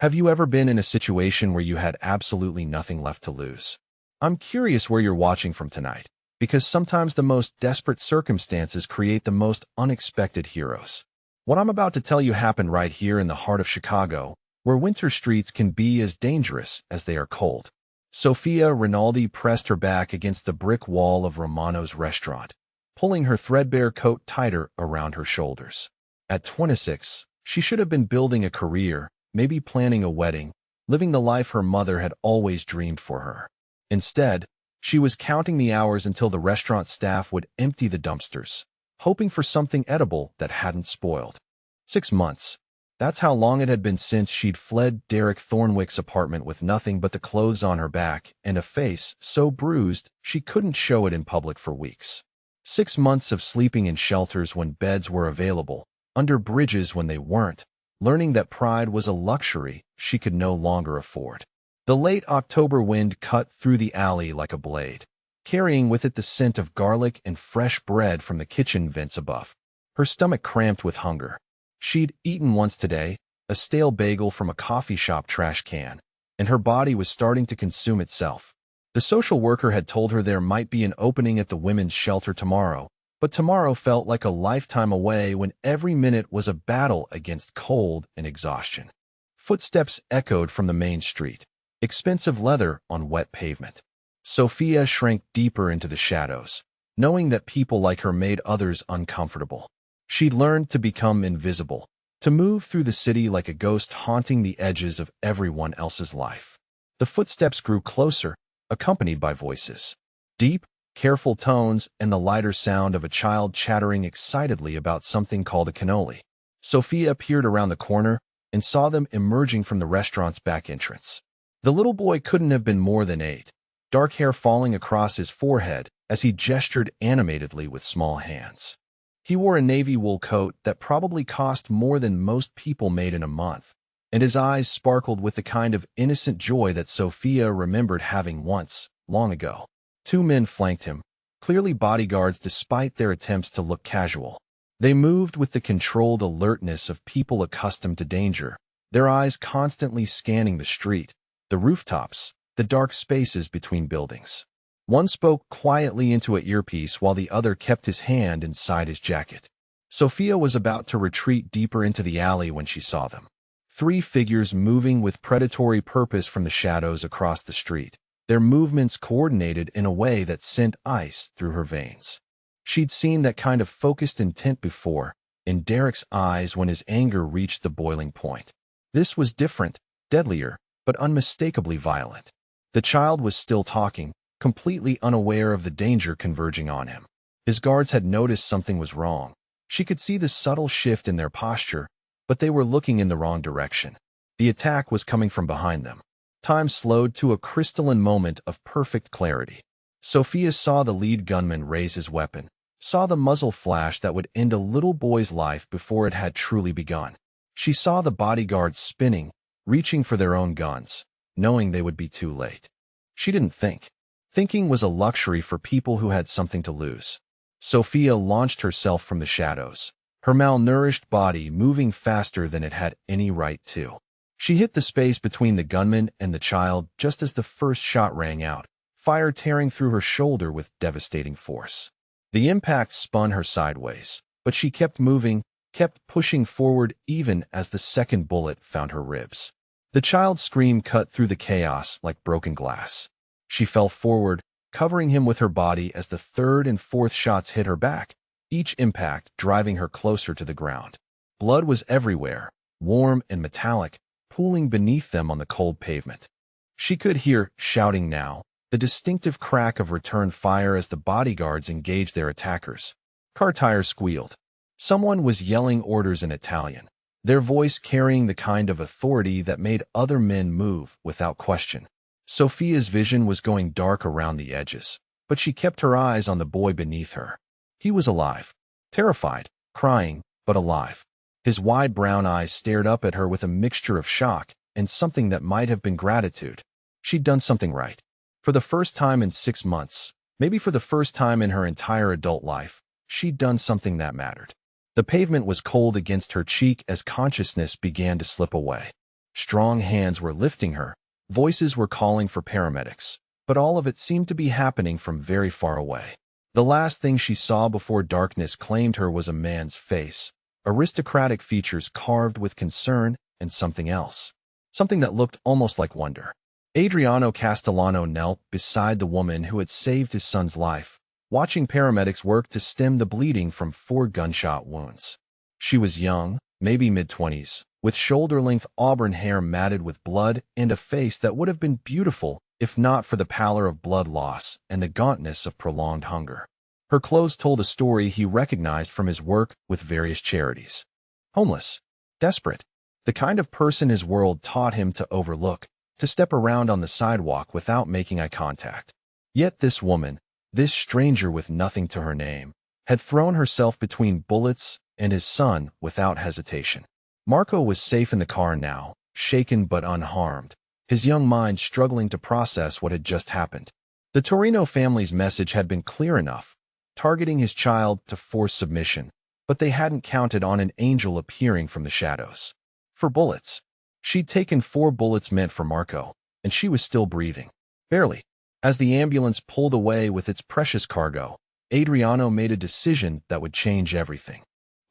Have you ever been in a situation where you had absolutely nothing left to lose? I'm curious where you're watching from tonight, because sometimes the most desperate circumstances create the most unexpected heroes. What I'm about to tell you happened right here in the heart of Chicago, where winter streets can be as dangerous as they are cold. Sofia Rinaldi pressed her back against the brick wall of Romano's restaurant, pulling her threadbare coat tighter around her shoulders. At 26, she should have been building a career, maybe planning a wedding, living the life her mother had always dreamed for her. Instead, she was counting the hours until the restaurant staff would empty the dumpsters, hoping for something edible that hadn't spoiled. 6 months. That's how long it had been since she'd fled Derek Thornwick's apartment with nothing but the clothes on her back and a face so bruised she couldn't show it in public for weeks. 6 months of sleeping in shelters when beds were available, under bridges when they weren't, learning that pride was a luxury she could no longer afford. The late October wind cut through the alley like a blade, carrying with it the scent of garlic and fresh bread from the kitchen vents above. Her stomach cramped with hunger. She'd eaten once today, a stale bagel from a coffee shop trash can, and her body was starting to consume itself. The social worker had told her there might be an opening at the women's shelter tomorrow, but tomorrow felt like a lifetime away when every minute was a battle against cold and exhaustion. Footsteps echoed from the main street, expensive leather on wet pavement. Sofia shrank deeper into the shadows, knowing that people like her made others uncomfortable. She'd learned to become invisible, to move through the city like a ghost haunting the edges of everyone else's life. The footsteps grew closer, accompanied by voices. Deep, careful tones, and the lighter sound of a child chattering excitedly about something called a cannoli. Sofia peered around the corner and saw them emerging from the restaurant's back entrance. The little boy couldn't have been more than 8, dark hair falling across his forehead as he gestured animatedly with small hands. He wore a navy wool coat that probably cost more than most people made in a month, and his eyes sparkled with the kind of innocent joy that Sofia remembered having once, long ago. 2 men flanked him, clearly bodyguards despite their attempts to look casual. They moved with the controlled alertness of people accustomed to danger, their eyes constantly scanning the street, the rooftops, the dark spaces between buildings. One spoke quietly into an earpiece while the other kept his hand inside his jacket. Sofia was about to retreat deeper into the alley when she saw them. 3 figures moving with predatory purpose from the shadows across the street, their movements coordinated in a way that sent ice through her veins. She'd seen that kind of focused intent before, in Derek's eyes when his anger reached the boiling point. This was different, deadlier, but unmistakably violent. The child was still talking, completely unaware of the danger converging on him. His guards had noticed something was wrong. She could see the subtle shift in their posture, but they were looking in the wrong direction. The attack was coming from behind them. Time slowed to a crystalline moment of perfect clarity. Sofia saw the lead gunman raise his weapon, saw the muzzle flash that would end a little boy's life before it had truly begun. She saw the bodyguards spinning, reaching for their own guns, knowing they would be too late. She didn't think. Thinking was a luxury for people who had something to lose. Sofia launched herself from the shadows, her malnourished body moving faster than it had any right to. She hit the space between the gunman and the child just as the first shot rang out, fire tearing through her shoulder with devastating force. The impact spun her sideways, but she kept moving, kept pushing forward even as the second bullet found her ribs. The child's scream cut through the chaos like broken glass. She fell forward, covering him with her body as the third and fourth shots hit her back, each impact driving her closer to the ground. Blood was everywhere, warm and metallic, pooling beneath them on the cold pavement. She could hear, shouting now, the distinctive crack of return fire as the bodyguards engaged their attackers. Car tires squealed. Someone was yelling orders in Italian, their voice carrying the kind of authority that made other men move without question. Sofia's vision was going dark around the edges, but she kept her eyes on the boy beneath her. He was alive, terrified, crying, but alive. His wide brown eyes stared up at her with a mixture of shock and something that might have been gratitude. She'd done something right. For the first time in 6 months, maybe for the first time in her entire adult life, she'd done something that mattered. The pavement was cold against her cheek as consciousness began to slip away. Strong hands were lifting her. Voices were calling for paramedics. But all of it seemed to be happening from very far away. The last thing she saw before darkness claimed her was a man's face. Aristocratic features carved with concern and something else. Something that looked almost like wonder. Adriano Castellano knelt beside the woman who had saved his son's life, watching paramedics work to stem the bleeding from 4 gunshot wounds. She was young, maybe mid-20s, with shoulder-length auburn hair matted with blood and a face that would have been beautiful if not for the pallor of blood loss and the gauntness of prolonged hunger. Her clothes told a story he recognized from his work with various charities. Homeless, desperate, the kind of person his world taught him to overlook, to step around on the sidewalk without making eye contact. Yet this woman, this stranger with nothing to her name, had thrown herself between bullets and his son without hesitation. Marco was safe in the car now, shaken but unharmed, his young mind struggling to process what had just happened. The Torino family's message had been clear enough, targeting his child to force submission, but they hadn't counted on an angel appearing from the shadows. For bullets. She'd taken 4 bullets meant for Marco, and she was still breathing. Barely. As the ambulance pulled away with its precious cargo, Adriano made a decision that would change everything.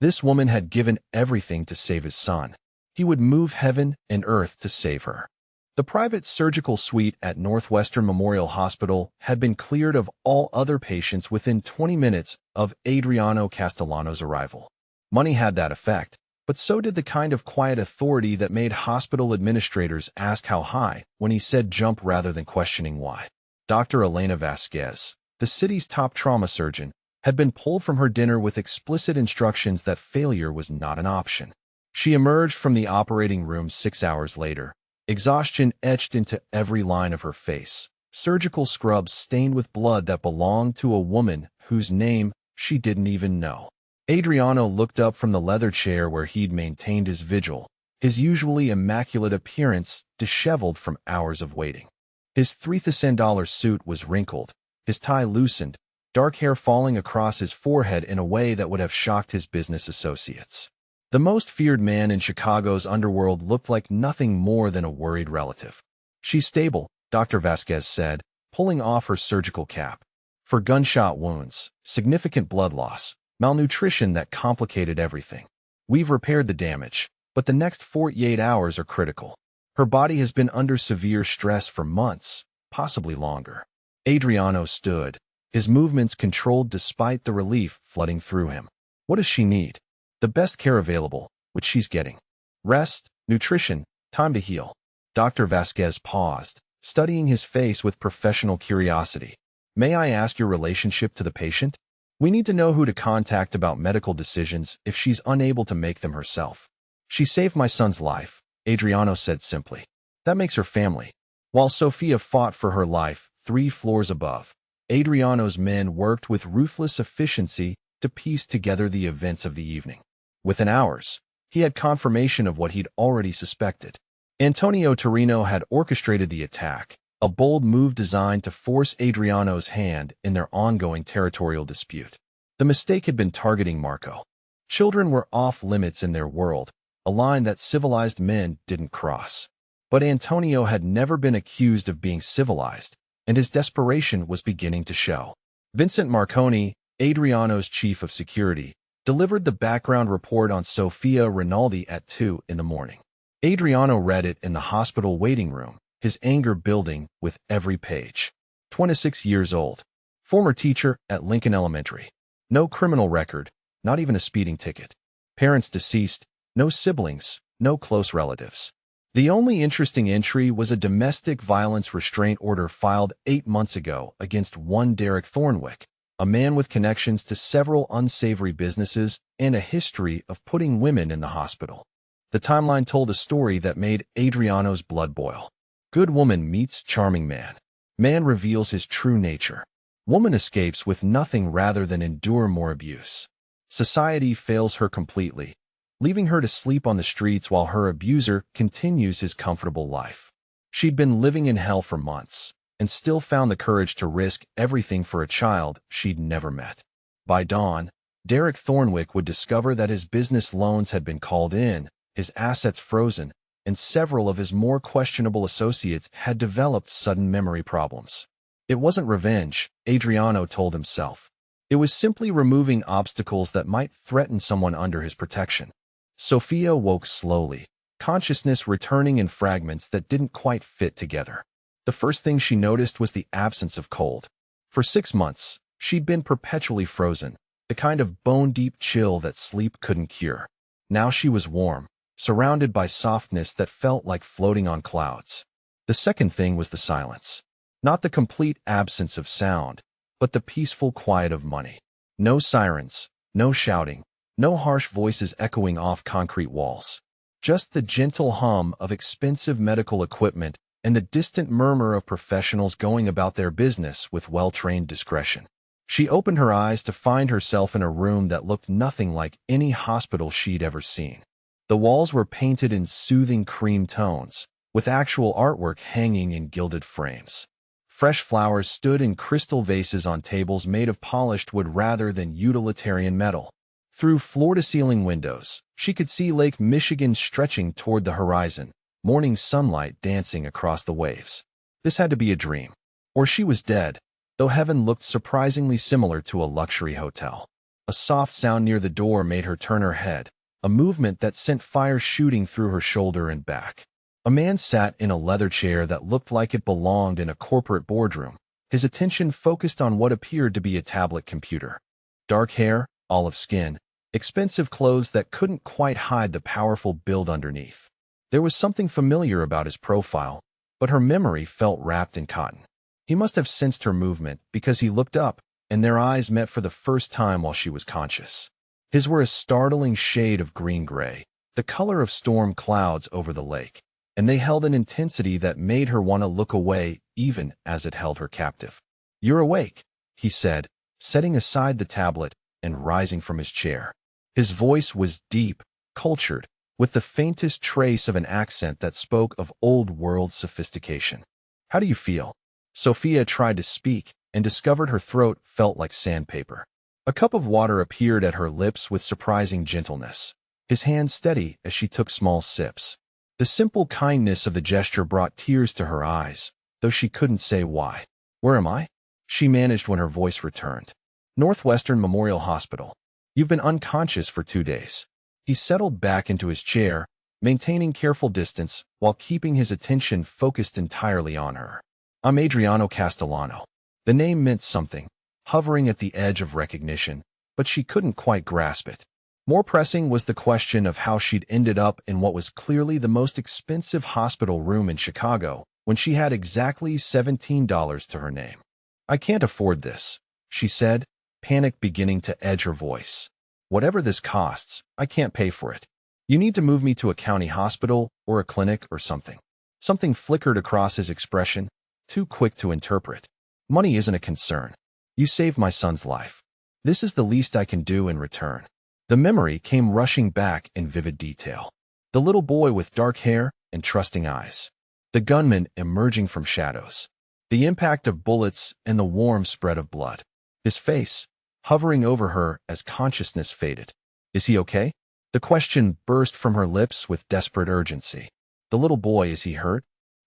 This woman had given everything to save his son. He would move heaven and earth to save her. The private surgical suite at Northwestern Memorial Hospital had been cleared of all other patients within 20 minutes of Adriano Castellano's arrival. Money had that effect, but so did the kind of quiet authority that made hospital administrators ask how high when he said jump rather than questioning why. Dr. Elena Vasquez, the city's top trauma surgeon, had been pulled from her dinner with explicit instructions that failure was not an option. She emerged from the operating room 6 hours later, exhaustion etched into every line of her face, surgical scrubs stained with blood that belonged to a woman whose name she didn't even know. Adriano looked up from the leather chair where he'd maintained his vigil, his usually immaculate appearance disheveled from hours of waiting. His $3,000 suit was wrinkled, his tie loosened, dark hair falling across his forehead in a way that would have shocked his business associates. The most feared man in Chicago's underworld looked like nothing more than a worried relative. She's stable, Dr. Vasquez said, pulling off her surgical cap. For gunshot wounds, significant blood loss, malnutrition that complicated everything. We've repaired the damage, but the next 48 hours are critical. Her body has been under severe stress for months, possibly longer. Adriano stood, his movements controlled despite the relief flooding through him. What does she need? The best care available, which she's getting. Rest, nutrition, time to heal. Dr. Vasquez paused, studying his face with professional curiosity. May I ask your relationship to the patient? We need to know who to contact about medical decisions if she's unable to make them herself. She saved my son's life, Adriano said simply. That makes her family. While Sophia fought for her life 3 floors above, Adriano's men worked with ruthless efficiency to piece together the events of the evening. Within hours, he had confirmation of what he'd already suspected. Antonio Torino had orchestrated the attack, a bold move designed to force Adriano's hand in their ongoing territorial dispute. The mistake had been targeting Marco. Children were off limits in their world, a line that civilized men didn't cross. But Antonio had never been accused of being civilized, and his desperation was beginning to show. Vincent Marconi, Adriano's chief of security, delivered the background report on Sofia Rinaldi at 2 in the morning. Adriano read it in the hospital waiting room, his anger building with every page. 26 years old. Former teacher at Lincoln Elementary. No criminal record, not even a speeding ticket. Parents deceased, no siblings, no close relatives. The only interesting entry was a domestic violence restraint order filed 8 months ago against one Derek Thornwick, a man with connections to several unsavory businesses and a history of putting women in the hospital. The timeline told a story that made Adriano's blood boil. Good woman meets charming man. Man reveals his true nature. Woman escapes with nothing rather than endure more abuse. Society fails her completely, leaving her to sleep on the streets while her abuser continues his comfortable life. She'd been living in hell for months, and still found the courage to risk everything for a child she'd never met. By dawn, Derek Thornwick would discover that his business loans had been called in, his assets frozen, and several of his more questionable associates had developed sudden memory problems. It wasn't revenge, Adriano told himself. It was simply removing obstacles that might threaten someone under his protection. Sophia woke slowly, consciousness returning in fragments that didn't quite fit together. The first thing she noticed was the absence of cold. For 6 months, she'd been perpetually frozen, the kind of bone-deep chill that sleep couldn't cure. Now she was warm, surrounded by softness that felt like floating on clouds. The second thing was the silence. Not the complete absence of sound, but the peaceful quiet of money. No sirens, no shouting, no harsh voices echoing off concrete walls. Just the gentle hum of expensive medical equipment and the distant murmur of professionals going about their business with well-trained discretion. She opened her eyes to find herself in a room that looked nothing like any hospital she'd ever seen. The walls were painted in soothing cream tones, with actual artwork hanging in gilded frames. Fresh flowers stood in crystal vases on tables made of polished wood rather than utilitarian metal. Through floor-to-ceiling windows, she could see Lake Michigan stretching toward the horizon, morning sunlight dancing across the waves. This had to be a dream. Or she was dead, though heaven looked surprisingly similar to a luxury hotel. A soft sound near the door made her turn her head, a movement that sent fire shooting through her shoulder and back. A man sat in a leather chair that looked like it belonged in a corporate boardroom, his attention focused on what appeared to be a tablet computer. Dark hair, olive skin, expensive clothes that couldn't quite hide the powerful build underneath. There was something familiar about his profile, but her memory felt wrapped in cotton. He must have sensed her movement because he looked up, and their eyes met for the first time while she was conscious. His were a startling shade of green-gray, the color of storm clouds over the lake, and they held an intensity that made her want to look away even as it held her captive. "You're awake," he said, setting aside the tablet and rising from his chair. His voice was deep, cultured, with the faintest trace of an accent that spoke of old-world sophistication. "How do you feel?" Sophia tried to speak and discovered her throat felt like sandpaper. A cup of water appeared at her lips with surprising gentleness, his hand steady as she took small sips. The simple kindness of the gesture brought tears to her eyes, though she couldn't say why. "Where am I?" she managed when her voice returned. "Northwestern Memorial Hospital. You've been unconscious for 2 days." He settled back into his chair, maintaining careful distance while keeping his attention focused entirely on her. "I'm Adriano Castellano." The name meant something, hovering at the edge of recognition, but she couldn't quite grasp it. More pressing was the question of how she'd ended up in what was clearly the most expensive hospital room in Chicago when she had exactly $17 to her name. "I can't afford this," she said, panic beginning to edge her voice. "Whatever this costs, I can't pay for it. You need to move me to a county hospital or a clinic or something." Something flickered across his expression, too quick to interpret. "Money isn't a concern. You saved my son's life. This is the least I can do in return." The memory came rushing back in vivid detail. The little boy with dark hair and trusting eyes. The gunman emerging from shadows. The impact of bullets and the warm spread of blood. His face, hovering over her as consciousness faded. "Is he okay?" The question burst from her lips with desperate urgency. "The little boy, is he hurt?"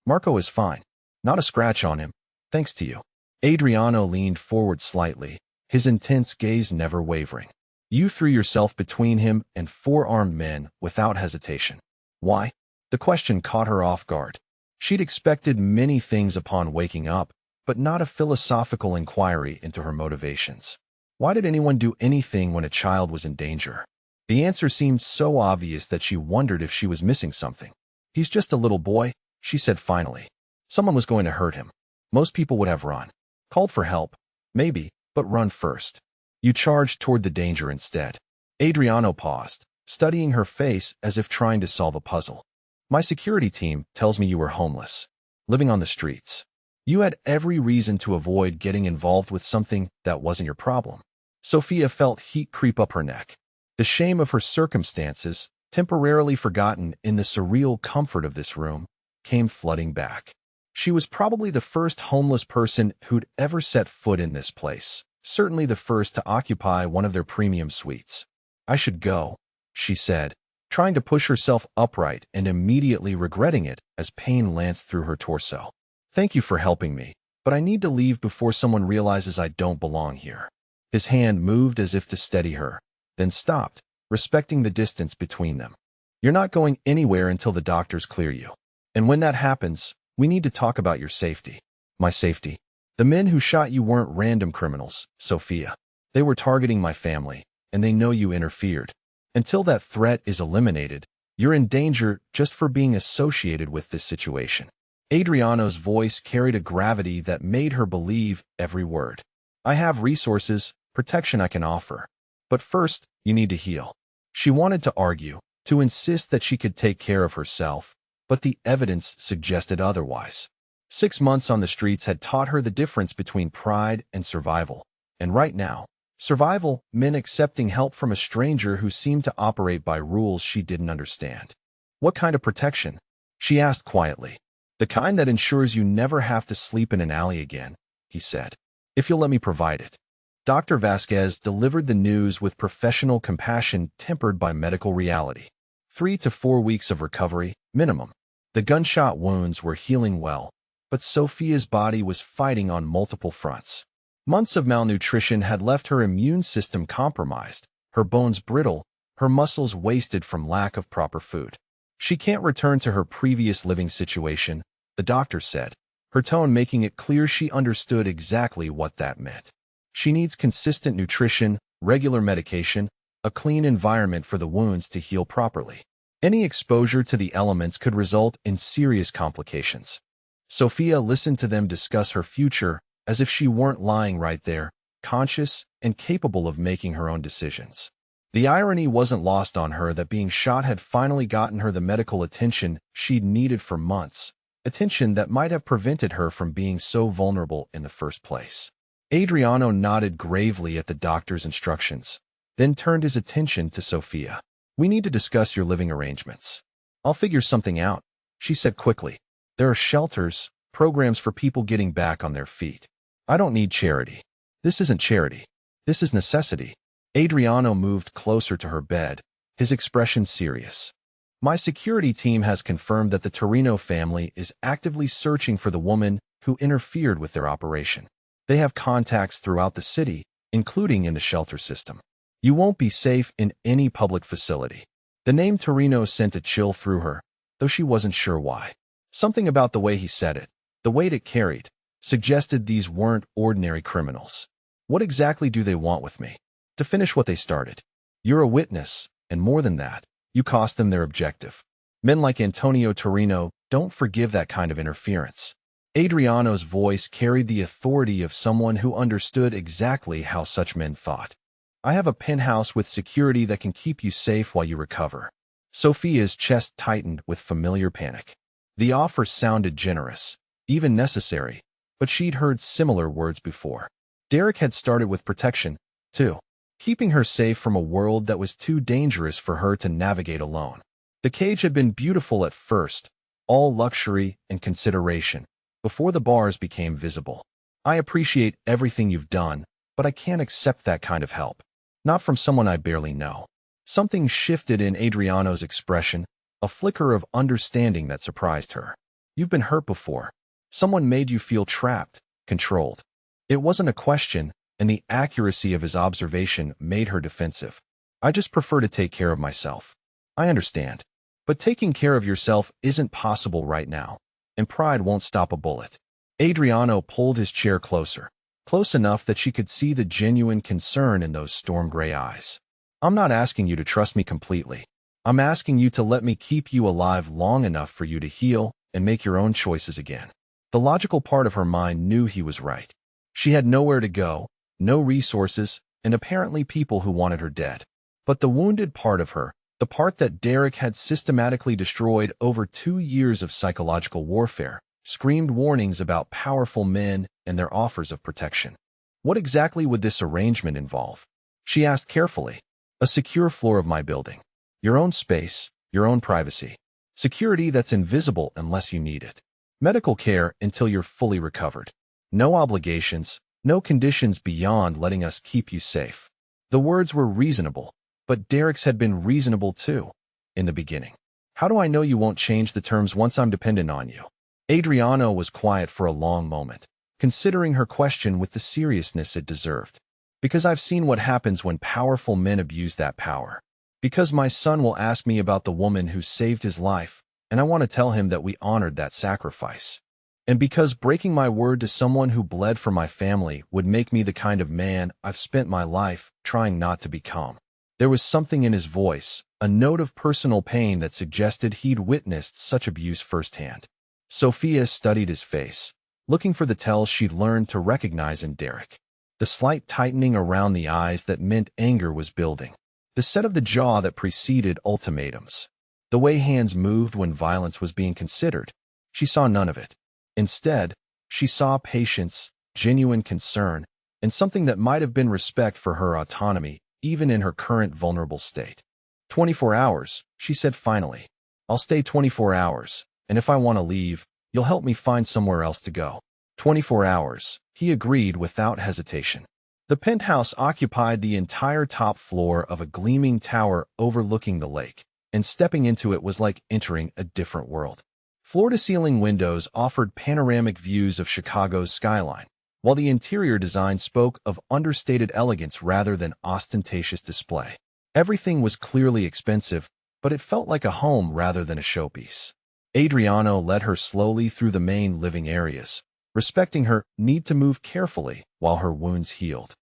"Marco is fine. Not a scratch on him, thanks to you." Adriano leaned forward slightly, his intense gaze never wavering. "You threw yourself between him and 4 armed men without hesitation. Why?" The question caught her off guard. She'd expected many things upon waking up, but not a philosophical inquiry into her motivations. Why did anyone do anything when a child was in danger? The answer seemed so obvious that she wondered if she was missing something. "He's just a little boy," she said finally. "Someone was going to hurt him. Most people would have run. Called for help, maybe, but run first. You charged toward the danger instead." Adriano paused, studying her face as if trying to solve a puzzle. "My security team tells me you were homeless, living on the streets. You had every reason to avoid getting involved with something that wasn't your problem." Sophia felt heat creep up her neck. The shame of her circumstances, temporarily forgotten in the surreal comfort of this room, came flooding back. She was probably the first homeless person who'd ever set foot in this place, certainly the first to occupy one of their premium suites. "I should go," she said, trying to push herself upright and immediately regretting it as pain lanced through her torso. "Thank you for helping me, but I need to leave before someone realizes I don't belong here." His hand moved as if to steady her, then stopped, respecting the distance between them. "You're not going anywhere until the doctors clear you. And when that happens, we need to talk about your safety." "My safety? The men who shot you weren't random criminals, Sophia. They were targeting my family, and they know you interfered. Until that threat is eliminated, you're in danger just for being associated with this situation." Adriano's voice carried a gravity that made her believe every word. "I have resources, protection I can offer. But first, you need to heal." She wanted to argue, to insist that she could take care of herself, but the evidence suggested otherwise. 6 months on the streets had taught her the difference between pride and survival. And right now, survival meant accepting help from a stranger who seemed to operate by rules she didn't understand. "What kind of protection?" she asked quietly. "The kind that ensures you never have to sleep in an alley again," he said. "If you'll let me provide it." Dr. Vasquez delivered the news with professional compassion tempered by medical reality. 3 to 4 weeks of recovery, minimum. The gunshot wounds were healing well, but Sophia's body was fighting on multiple fronts. Months of malnutrition had left her immune system compromised, her bones brittle, her muscles wasted from lack of proper food. "She can't return to her previous living situation," the doctor said, her tone making it clear she understood exactly what that meant. "She needs consistent nutrition, regular medication, a clean environment for the wounds to heal properly. Any exposure to the elements could result in serious complications." Sophia listened to them discuss her future as if she weren't lying right there, conscious and capable of making her own decisions. The irony wasn't lost on her that being shot had finally gotten her the medical attention she'd needed for months, attention that might have prevented her from being so vulnerable in the first place. Adriano nodded gravely at the doctor's instructions, then turned his attention to Sophia. "We need to discuss your living arrangements." "I'll figure something out," she said quickly. "There are shelters, programs for people getting back on their feet. I don't need charity." "This isn't charity. This is necessity." Adriano moved closer to her bed, his expression serious. "My security team has confirmed that the Torino family is actively searching for the woman who interfered with their operation. They have contacts throughout the city, including in the shelter system. You won't be safe in any public facility." The name Torino sent a chill through her, though she wasn't sure why. Something about the way he said it, the weight it carried, suggested these weren't ordinary criminals. "What exactly do they want with me?" "To finish what they started. You're a witness, and more than that, you cost them their objective. Men like Antonio Torino don't forgive that kind of interference." Adriano's voice carried the authority of someone who understood exactly how such men thought. "I have a penthouse with security that can keep you safe while you recover." Sophia's chest tightened with familiar panic. The offer sounded generous, even necessary, but she'd heard similar words before. Derek had started with protection, too, keeping her safe from a world that was too dangerous for her to navigate alone. The cage had been beautiful at first, all luxury and consideration, before the bars became visible. "I appreciate everything you've done, but I can't accept that kind of help. Not from someone I barely know." Something shifted in Adriano's expression, a flicker of understanding that surprised her. "You've been hurt before. Someone made you feel trapped, controlled." It wasn't a question, and the accuracy of his observation made her defensive. "I just prefer to take care of myself." "I understand. But taking care of yourself isn't possible right now, and pride won't stop a bullet." Adriano pulled his chair closer, close enough that she could see the genuine concern in those storm-gray eyes. "I'm not asking you to trust me completely. I'm asking you to let me keep you alive long enough for you to heal and make your own choices again." The logical part of her mind knew he was right. She had nowhere to go, no resources, and apparently people who wanted her dead. But the wounded part of her, the part that Derek had systematically destroyed over 2 years of psychological warfare, screamed warnings about powerful men and their offers of protection. "What exactly would this arrangement involve?" she asked carefully. "A secure floor of my building. Your own space, your own privacy. Security that's invisible unless you need it. Medical care until you're fully recovered. No obligations, no conditions beyond letting us keep you safe." The words were reasonable, but Derek's had been reasonable too. in the beginning. How do I know you won't change the terms once I'm dependent on you? Adriano was quiet for a long moment, considering her question with the seriousness it deserved. Because I've seen what happens when powerful men abuse that power. Because my son will ask me about the woman who saved his life, and I want to tell him that we honored that sacrifice. And because breaking my word to someone who bled for my family would make me the kind of man I've spent my life trying not to become. There was something in his voice, a note of personal pain that suggested he'd witnessed such abuse firsthand. Sophia studied his face, looking for the tells she'd learned to recognize in Derek. The slight tightening around the eyes that meant anger was building. The set of the jaw that preceded ultimatums. The way hands moved when violence was being considered. She saw none of it. Instead, she saw patience, genuine concern, and something that might have been respect for her autonomy, even in her current vulnerable state. 24 hours, she said finally. I'll stay 24 hours, and if I want to leave, you'll help me find somewhere else to go. 24 hours, he agreed without hesitation. The penthouse occupied the entire top floor of a gleaming tower overlooking the lake, and stepping into it was like entering a different world. Floor-to-ceiling windows offered panoramic views of Chicago's skyline, while the interior design spoke of understated elegance rather than ostentatious display. Everything was clearly expensive, but it felt like a home rather than a showpiece. Adriano led her slowly through the main living areas, respecting her need to move carefully while her wounds healed.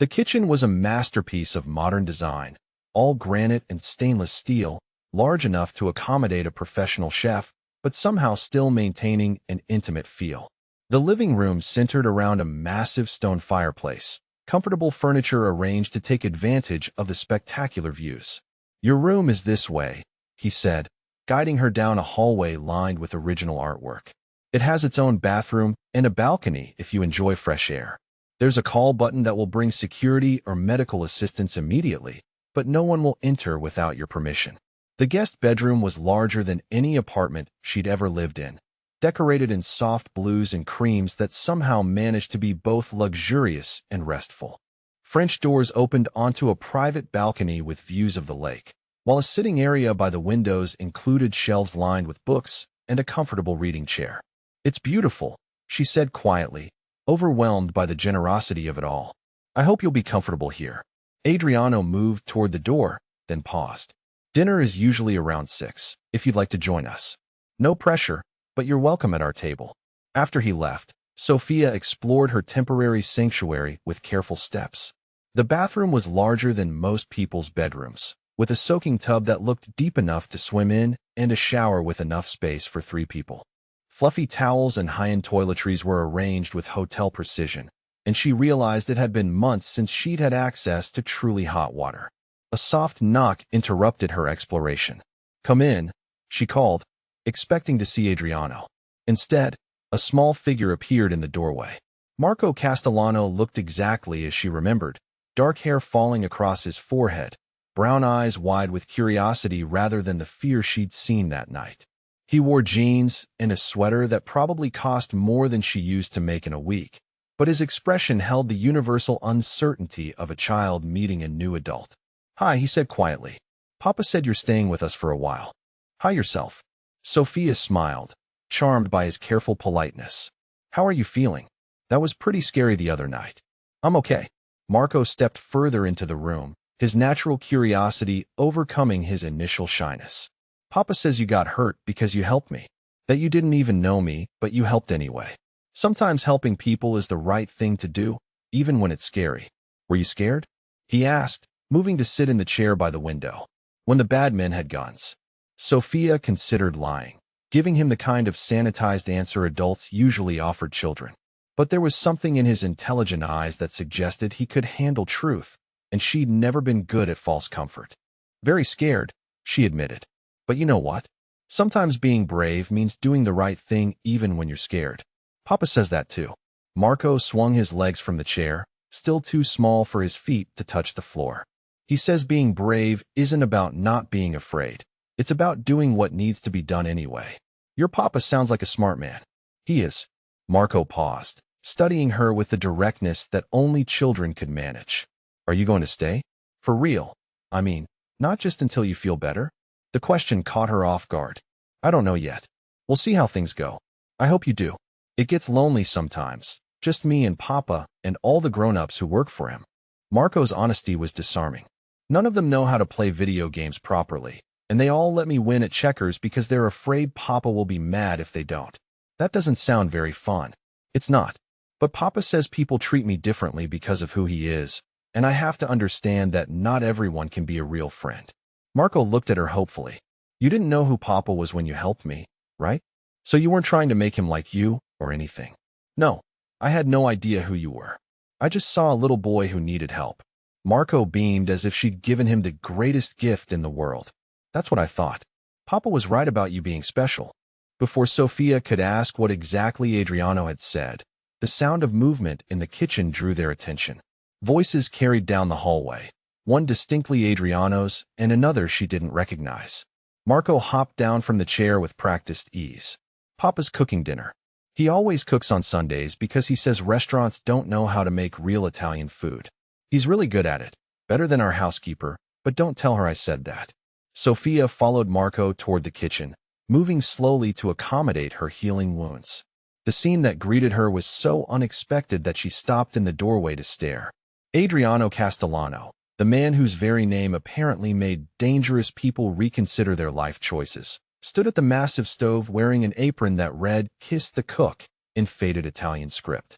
The kitchen was a masterpiece of modern design, all granite and stainless steel, large enough to accommodate a professional chef, but somehow still maintaining an intimate feel. The living room centered around a massive stone fireplace, comfortable furniture arranged to take advantage of the spectacular views. Your room is this way, he said, guiding her down a hallway lined with original artwork. It has its own bathroom and a balcony if you enjoy fresh air. There's a call button that will bring security or medical assistance immediately, but no one will enter without your permission. The guest bedroom was larger than any apartment she'd ever lived in, decorated in soft blues and creams that somehow managed to be both luxurious and restful. French doors opened onto a private balcony with views of the lake, while a sitting area by the windows included shelves lined with books and a comfortable reading chair. It's beautiful, she said quietly, overwhelmed by the generosity of it all. I hope you'll be comfortable here. Adriano moved toward the door, then paused. Dinner is usually around 6, if you'd like to join us. No pressure, but you're welcome at our table. After he left, Sophia explored her temporary sanctuary with careful steps. The bathroom was larger than most people's bedrooms, with a soaking tub that looked deep enough to swim in and a shower with enough space for 3 people. Fluffy towels and high-end toiletries were arranged with hotel precision, and she realized it had been months since she'd had access to truly hot water. A soft knock interrupted her exploration. Come in, she called, expecting to see Adriano. Instead, a small figure appeared in the doorway. Marco Castellano looked exactly as she remembered, dark hair falling across his forehead, brown eyes wide with curiosity rather than the fear she'd seen that night. He wore jeans and a sweater that probably cost more than she used to make in a week, but his expression held the universal uncertainty of a child meeting a new adult. Hi, he said quietly. Papa said you're staying with us for a while. Hi yourself. Sophia smiled, charmed by his careful politeness. How are you feeling? That was pretty scary the other night. I'm okay. Marco stepped further into the room, his natural curiosity overcoming his initial shyness. Papa says you got hurt because you helped me. That you didn't even know me, but you helped anyway. Sometimes helping people is the right thing to do, even when it's scary. Were you scared? He asked, moving to sit in the chair by the window. When the bad men had guns. Sophia considered lying, giving him the kind of sanitized answer adults usually offered children. But there was something in his intelligent eyes that suggested he could handle truth, and she'd never been good at false comfort. Very scared, she admitted. But you know what? Sometimes being brave means doing the right thing even when you're scared. Papa says that too. Marco swung his legs from the chair, still too small for his feet to touch the floor. He says being brave isn't about not being afraid. It's about doing what needs to be done anyway. Your papa sounds like a smart man. He is. Marco paused, studying her with the directness that only children could manage. Are you going to stay? For real. I mean, not just until you feel better? The question caught her off guard. I don't know yet. We'll see how things go. I hope you do. It gets lonely sometimes. Just me and Papa and all the grown-ups who work for him. Marco's honesty was disarming. None of them know how to play video games properly, and they all let me win at checkers because they're afraid Papa will be mad if they don't. That doesn't sound very fun. It's not. But Papa says people treat me differently because of who he is, and I have to understand that not everyone can be a real friend. Marco looked at her hopefully. You didn't know who Papa was when you helped me, right? So you weren't trying to make him like you or anything? No, I had no idea who you were. I just saw a little boy who needed help. Marco beamed as if she'd given him the greatest gift in the world. That's what I thought. Papa was right about you being special. Before Sophia could ask what exactly Adriano had said, the sound of movement in the kitchen drew their attention. Voices carried down the hallway, one distinctly Adriano's and another she didn't recognize. Marco hopped down from the chair with practiced ease. Papa's cooking dinner. He always cooks on Sundays because he says restaurants don't know how to make real Italian food. He's really good at it, better than our housekeeper, but don't tell her I said that. Sophia followed Marco toward the kitchen, moving slowly to accommodate her healing wounds. The scene that greeted her was so unexpected that she stopped in the doorway to stare. Adriano Castellano, the man whose very name apparently made dangerous people reconsider their life choices, stood at the massive stove wearing an apron that read, "Kiss the Cook," in faded Italian script.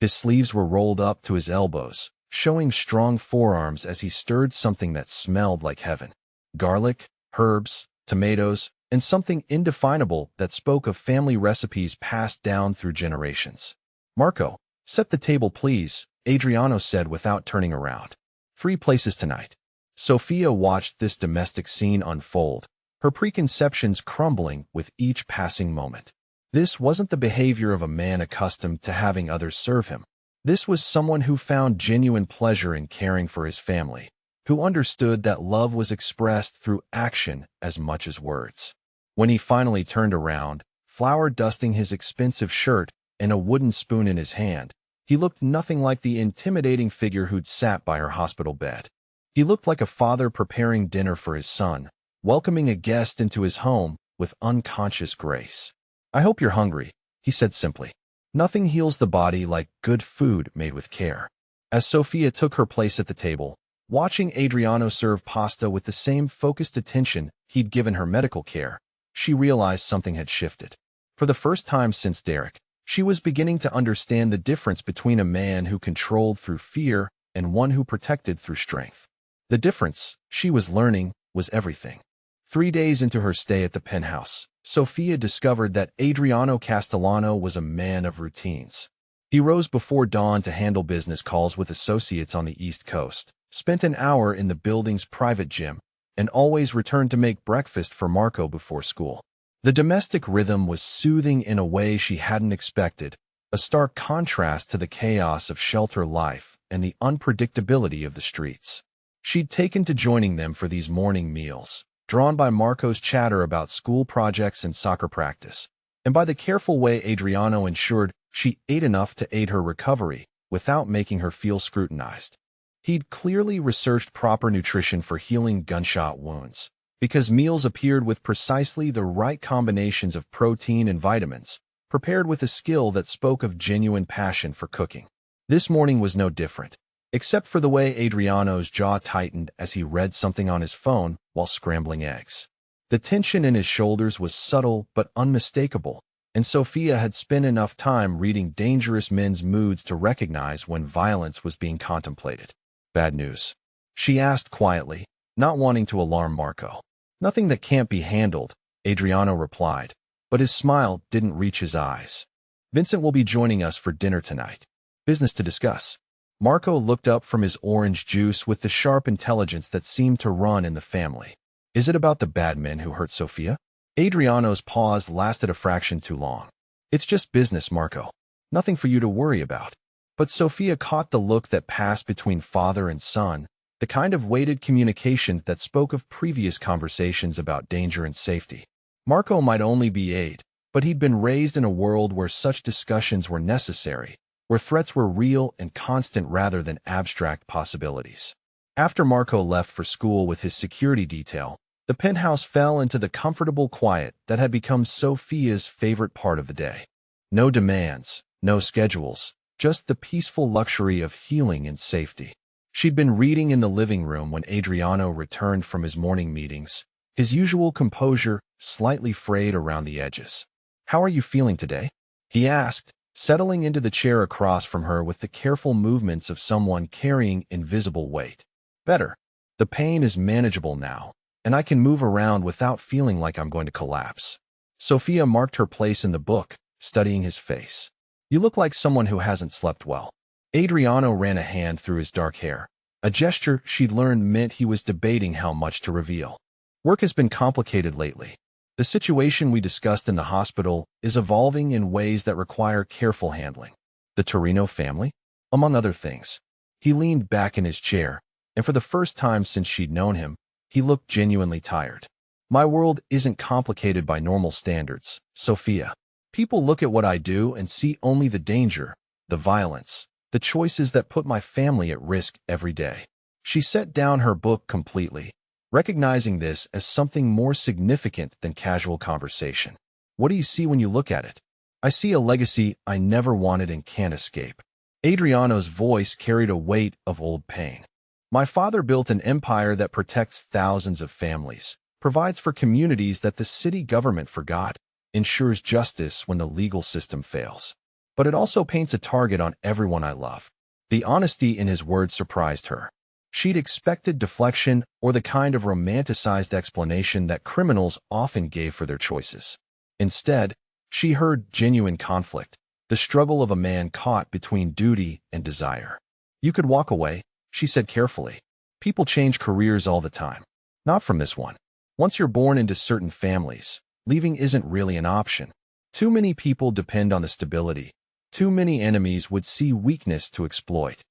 His sleeves were rolled up to his elbows, showing strong forearms as he stirred something that smelled like heaven. Garlic, herbs, tomatoes, and something indefinable that spoke of family recipes passed down through generations. Marco, set the table please, Adriano said without turning around. 3 places tonight. Sophia watched this domestic scene unfold, her preconceptions crumbling with each passing moment. This wasn't the behavior of a man accustomed to having others serve him. This was someone who found genuine pleasure in caring for his family, who understood that love was expressed through action as much as words. When he finally turned around, flour dusting his expensive shirt and a wooden spoon in his hand, he looked nothing like the intimidating figure who'd sat by her hospital bed. He looked like a father preparing dinner for his son, welcoming a guest into his home with unconscious grace. I hope you're hungry, he said simply. Nothing heals the body like good food made with care. As Sophia took her place at the table, watching Adriano serve pasta with the same focused attention he'd given her medical care, she realized something had shifted. For the first time since Derek, she was beginning to understand the difference between a man who controlled through fear and one who protected through strength. The difference, she was learning, was everything. 3 days into her stay at the penthouse, Sophia discovered that Adriano Castellano was a man of routines. He rose before dawn to handle business calls with associates on the East Coast, spent an hour in the building's private gym, and always returned to make breakfast for Marco before school. The domestic rhythm was soothing in a way she hadn't expected, a stark contrast to the chaos of shelter life and the unpredictability of the streets. She'd taken to joining them for these morning meals, drawn by Marco's chatter about school projects and soccer practice, and by the careful way Adriano ensured she ate enough to aid her recovery without making her feel scrutinized. He'd clearly researched proper nutrition for healing gunshot wounds, because meals appeared with precisely the right combinations of protein and vitamins, prepared with a skill that spoke of genuine passion for cooking. This morning was no different, except for the way Adriano's jaw tightened as he read something on his phone while scrambling eggs. The tension in his shoulders was subtle but unmistakable, and Sophia had spent enough time reading dangerous men's moods to recognize when violence was being contemplated. Bad news? She asked quietly, not wanting to alarm Marco. Nothing that can't be handled, Adriano replied, but his smile didn't reach his eyes. Vincent will be joining us for dinner tonight. Business to discuss. Marco looked up from his orange juice with the sharp intelligence that seemed to run in the family. Is it about the bad men who hurt Sophia? Adriano's pause lasted a fraction too long. It's just business, Marco. Nothing for you to worry about. But Sophia caught the look that passed between father and son, the kind of weighted communication that spoke of previous conversations about danger and safety. Marco might only be 8, but he'd been raised in a world where such discussions were necessary, where threats were real and constant rather than abstract possibilities. After Marco left for school with his security detail, The penthouse fell into the comfortable quiet that had become Sophia's favorite part of the day. No demands, no schedules, just the peaceful luxury of healing and safety. She'd been reading in the living room when Adriano returned from his morning meetings, his usual composure slightly frayed around the edges. "How are you feeling today?" he asked, settling into the chair across from her with the careful movements of someone carrying invisible weight. "Better. The pain is manageable now, and I can move around without feeling like I'm going to collapse." Sophia marked her place in the book, studying his face. "You look like someone who hasn't slept well." Adriano ran a hand through his dark hair, a gesture she'd learned meant he was debating how much to reveal. "Work has been complicated lately. The situation we discussed in the hospital is evolving in ways that require careful handling. The Torino family, among other things." He leaned back in his chair, and for the first time since she'd known him, he looked genuinely tired. "My world isn't complicated by normal standards, Sophia. People look at what I do and see only the danger, the violence, the choices that put my family at risk every day." She set down her book completely, recognizing this as something more significant than casual conversation. "What do you see when you look at it?" "I see a legacy I never wanted and can't escape." Adriano's voice carried a weight of old pain. "My father built an empire that protects thousands of families, provides for communities that the city government forgot, ensures justice when the legal system fails. But it also paints a target on everyone I love." The honesty in his words surprised her. She'd expected deflection or the kind of romanticized explanation that criminals often gave for their choices. Instead, she heard genuine conflict, the struggle of a man caught between duty and desire. "You could walk away," she said carefully. "People change careers all the time. Not from this one. Once you're born into certain families, leaving isn't really an option. Too many people depend on the stability. Too many enemies would see weakness to exploit."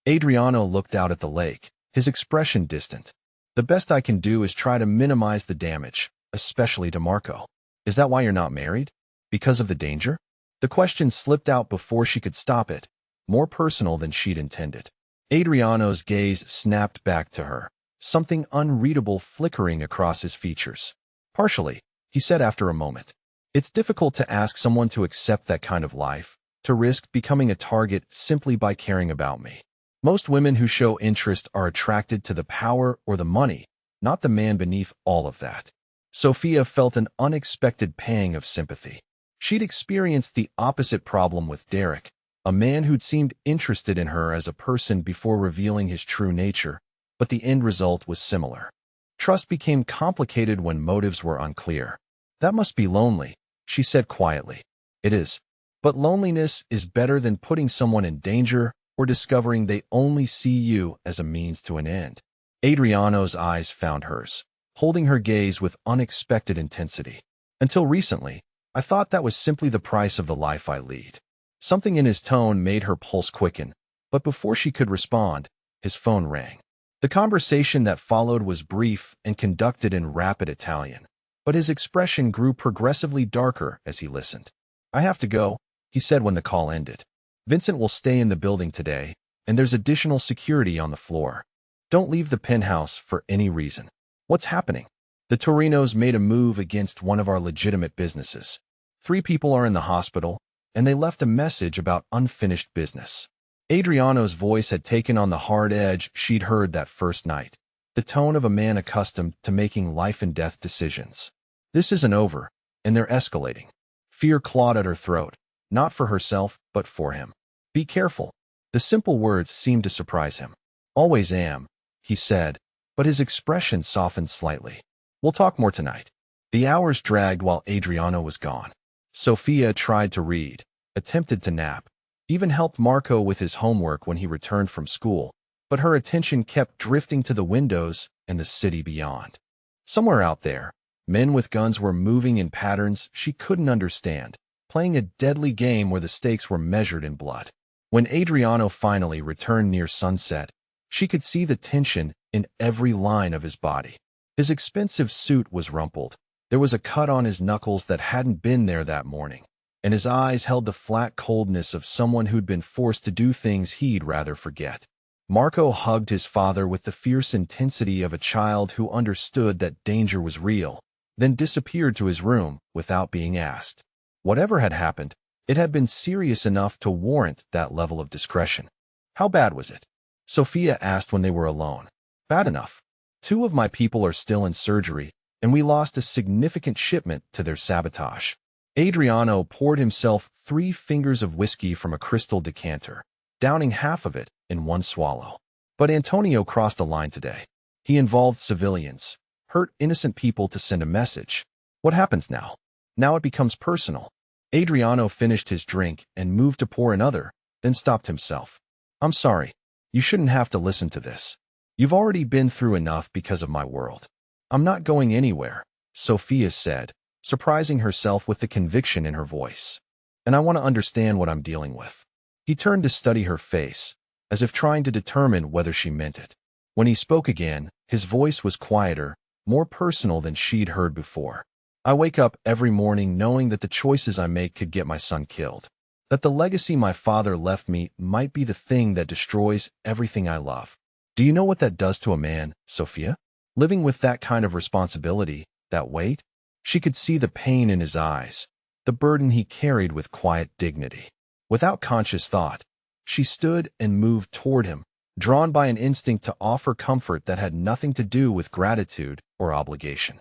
Adriano looked out at the lake, his expression distant. "The best I can do is try to minimize the damage, especially to Marco." "Is that why you're not married? Because of the danger?" The question slipped out before she could stop it, more personal than she'd intended. Adriano's gaze snapped back to her, something unreadable flickering across his features. "Partially," he said after a moment. "It's difficult to ask someone to accept that kind of life, to risk becoming a target simply by caring about me. Most women who show interest are attracted to the power or the money, not the man beneath all of that." Sophia felt an unexpected pang of sympathy. She'd experienced the opposite problem with Derek, a man who'd seemed interested in her as a person before revealing his true nature, but the end result was similar. Trust became complicated when motives were unclear. "That must be lonely," she said quietly. "It is. But loneliness is better than putting someone in danger or discovering they only see you as a means to an end." Adriano's eyes found hers, holding her gaze with unexpected intensity. "Until recently, I thought that was simply the price of the life I lead." Something in his tone made her pulse quicken, but before she could respond, his phone rang. The conversation that followed was brief and conducted in rapid Italian, but his expression grew progressively darker as he listened. "I have to go," he said when the call ended. "Vincent will stay in the building today, and there's additional security on the floor. Don't leave the penthouse for any reason." "What's happening?" "The Torinos made a move against one of our legitimate businesses. 3 people are in the hospital, and they left a message about unfinished business." Adriano's voice had taken on the hard edge she'd heard that first night, the tone of a man accustomed to making life-and-death decisions. "This isn't over, and they're escalating." Fear clawed at her throat, not for herself, but for him. "Be careful." The simple words seemed to surprise him. "Always am," he said, but his expression softened slightly. "We'll talk more tonight." The hours dragged while Adriano was gone. Sophia tried to read, attempted to nap, even helped Marco with his homework when he returned from school, but her attention kept drifting to the windows and the city beyond. Somewhere out there, men with guns were moving in patterns she couldn't understand, playing a deadly game where the stakes were measured in blood. When Adriano finally returned near sunset, she could see the tension in every line of his body. His expensive suit was rumpled. There was a cut on his knuckles that hadn't been there that morning, and his eyes held the flat coldness of someone who'd been forced to do things he'd rather forget. Marco hugged his father with the fierce intensity of a child who understood that danger was real, then disappeared to his room without being asked. Whatever had happened, it had been serious enough to warrant that level of discretion. How bad was it? Sophia asked when they were alone. Bad enough. 2 of my people are still in surgery, and we lost a significant shipment to their sabotage. Adriano poured himself 3 fingers of whiskey from a crystal decanter, downing half of it in one swallow. But Antonio crossed a line today. He involved civilians, hurt innocent people to send a message. What happens now? Now it becomes personal. Adriano finished his drink and moved to pour another, then stopped himself. I'm sorry. You shouldn't have to listen to this. You've already been through enough because of my world. I'm not going anywhere, Sophia said, surprising herself with the conviction in her voice. And I want to understand what I'm dealing with. He turned to study her face, as if trying to determine whether she meant it. When he spoke again, his voice was quieter, more personal than she'd heard before. I wake up every morning knowing that the choices I make could get my son killed. That the legacy my father left me might be the thing that destroys everything I love. Do you know what that does to a man, Sophia? Living with that kind of responsibility, that weight? She could see the pain in his eyes, the burden he carried with quiet dignity. Without conscious thought, she stood and moved toward him, drawn by an instinct to offer comfort that had nothing to do with gratitude or obligation.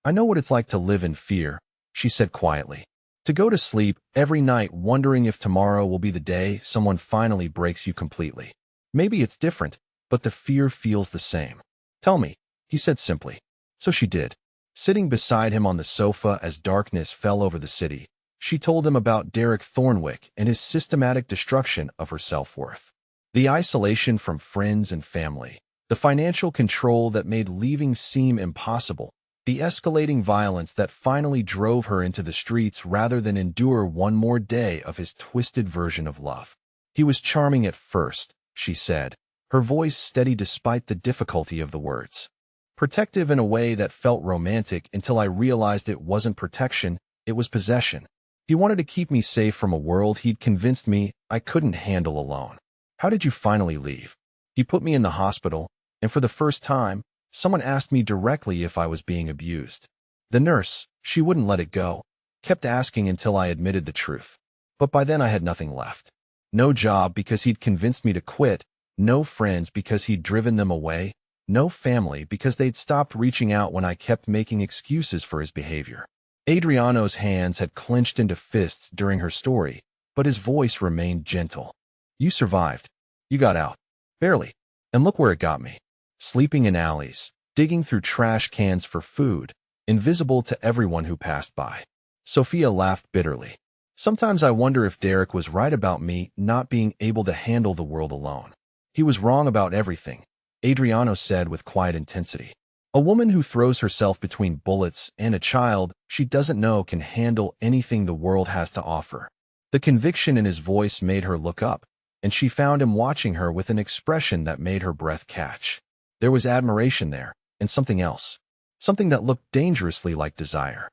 I know what it's like to live in fear, she said quietly. To go to sleep every night wondering if tomorrow will be the day someone finally breaks you completely. Maybe it's different, but the fear feels the same. Tell me, he said simply. So she did. Sitting beside him on the sofa as darkness fell over the city, she told him about Derek Thornwick and his systematic destruction of her self-worth. The isolation from friends and family, the financial control that made leaving seem impossible, the escalating violence that finally drove her into the streets rather than endure one more day of his twisted version of love. He was charming at first, she said, her voice steady despite the difficulty of the words. Protective in a way that felt romantic until I realized it wasn't protection, it was possession. He wanted to keep me safe from a world he'd convinced me I couldn't handle alone. How did you finally leave? He put me in the hospital, and for the first time, someone asked me directly if I was being abused. The nurse, she wouldn't let it go, kept asking until I admitted the truth. But by then I had nothing left. No job because he'd convinced me to quit, no friends because he'd driven them away, no family because they'd stopped reaching out when I kept making excuses for his behavior. Adriano's hands had clenched into fists during her story, but his voice remained gentle. You survived. You got out. Barely. And look where it got me. Sleeping in alleys, digging through trash cans for food, invisible to everyone who passed by. Sophia laughed bitterly. Sometimes I wonder if Derek was right about me not being able to handle the world alone. He was wrong about everything, Adriano said with quiet intensity. A woman who throws herself between bullets and a child she doesn't know can handle anything the world has to offer. The conviction in his voice made her look up, and she found him watching her with an expression that made her breath catch. There was admiration there, and something else. Something that looked dangerously like desire.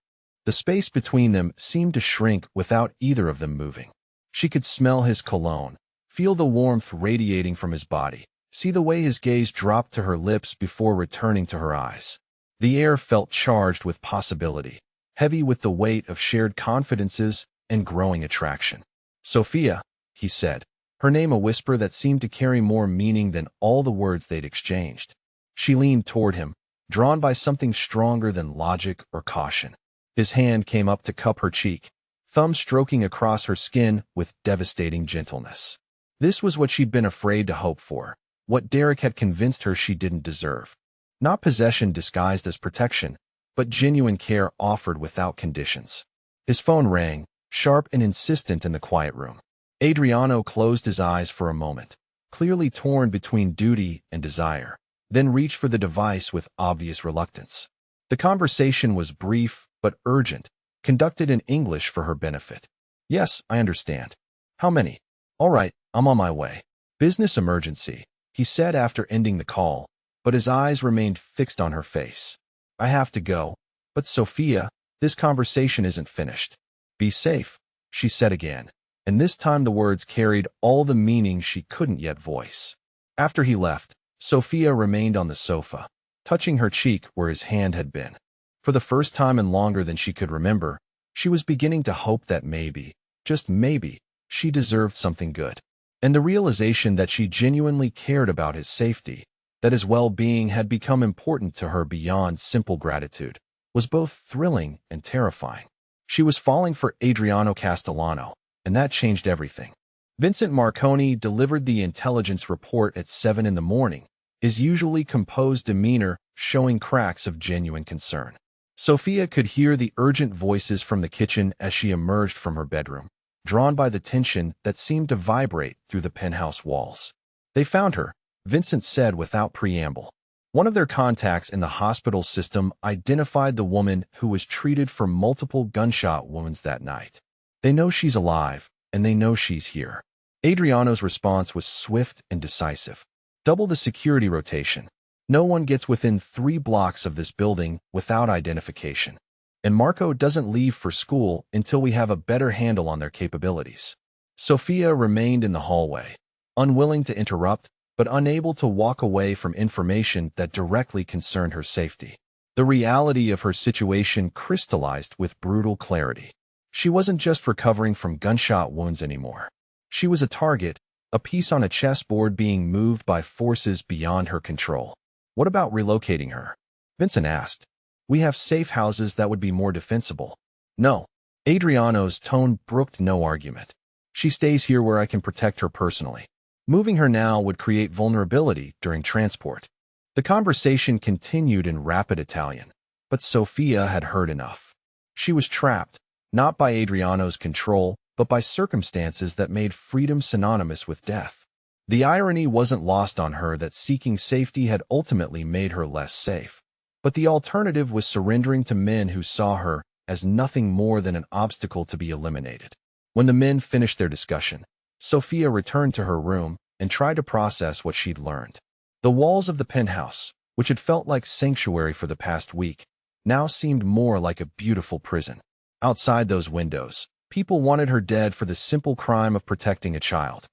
The space between them seemed to shrink without either of them moving. She could smell his cologne, feel the warmth radiating from his body, see the way his gaze dropped to her lips before returning to her eyes. The air felt charged with possibility, heavy with the weight of shared confidences and growing attraction. Sophia, he said, her name a whisper that seemed to carry more meaning than all the words they'd exchanged. She leaned toward him, drawn by something stronger than logic or caution. His hand came up to cup her cheek, thumb stroking across her skin with devastating gentleness. This was what she'd been afraid to hope for, what Derek had convinced her she didn't deserve. Not possession disguised as protection, but genuine care offered without conditions. His phone rang, sharp and insistent in the quiet room. Adriano closed his eyes for a moment, clearly torn between duty and desire, then reached for the device with obvious reluctance. The conversation was brief but urgent, conducted in English for her benefit. Yes, I understand. How many? All right, I'm on my way. Business emergency, he said after ending the call, but his eyes remained fixed on her face. I have to go, but Sophia, this conversation isn't finished. Be safe, she said again, and this time the words carried all the meaning she couldn't yet voice. After he left, Sophia remained on the sofa, touching her cheek where his hand had been. For the first time in longer than she could remember, she was beginning to hope that maybe, just maybe, she deserved something good. And the realization that she genuinely cared about his safety, that his well-being had become important to her beyond simple gratitude, was both thrilling and terrifying. She was falling for Adriano Castellano, and that changed everything. Vincent Marconi delivered the intelligence report at 7 in the morning, his usually composed demeanor showing cracks of genuine concern. Sophia could hear the urgent voices from the kitchen as she emerged from her bedroom, drawn by the tension that seemed to vibrate through the penthouse walls. They found her, Vincent said without preamble. One of their contacts in the hospital system identified the woman who was treated for multiple gunshot wounds that night. They know she's alive, and they know she's here. Adriano's response was swift and decisive. Double the security rotation. No one gets within 3 blocks of this building without identification. And Marco doesn't leave for school until we have a better handle on their capabilities. Sophia remained in the hallway, unwilling to interrupt, but unable to walk away from information that directly concerned her safety. The reality of her situation crystallized with brutal clarity. She wasn't just recovering from gunshot wounds anymore. She was a target, a piece on a chessboard being moved by forces beyond her control. What about relocating her? Vincent asked. We have safe houses that would be more defensible. No. Adriano's tone brooked no argument. She stays here where I can protect her personally. Moving her now would create vulnerability during transport. The conversation continued in rapid Italian, but Sophia had heard enough. She was trapped, not by Adriano's control, but by circumstances that made freedom synonymous with death. The irony wasn't lost on her that seeking safety had ultimately made her less safe. But the alternative was surrendering to men who saw her as nothing more than an obstacle to be eliminated. When the men finished their discussion, Sophia returned to her room and tried to process what she'd learned. The walls of the penthouse, which had felt like sanctuary for the past week, now seemed more like a beautiful prison. Outside those windows, people wanted her dead for the simple crime of protecting a child.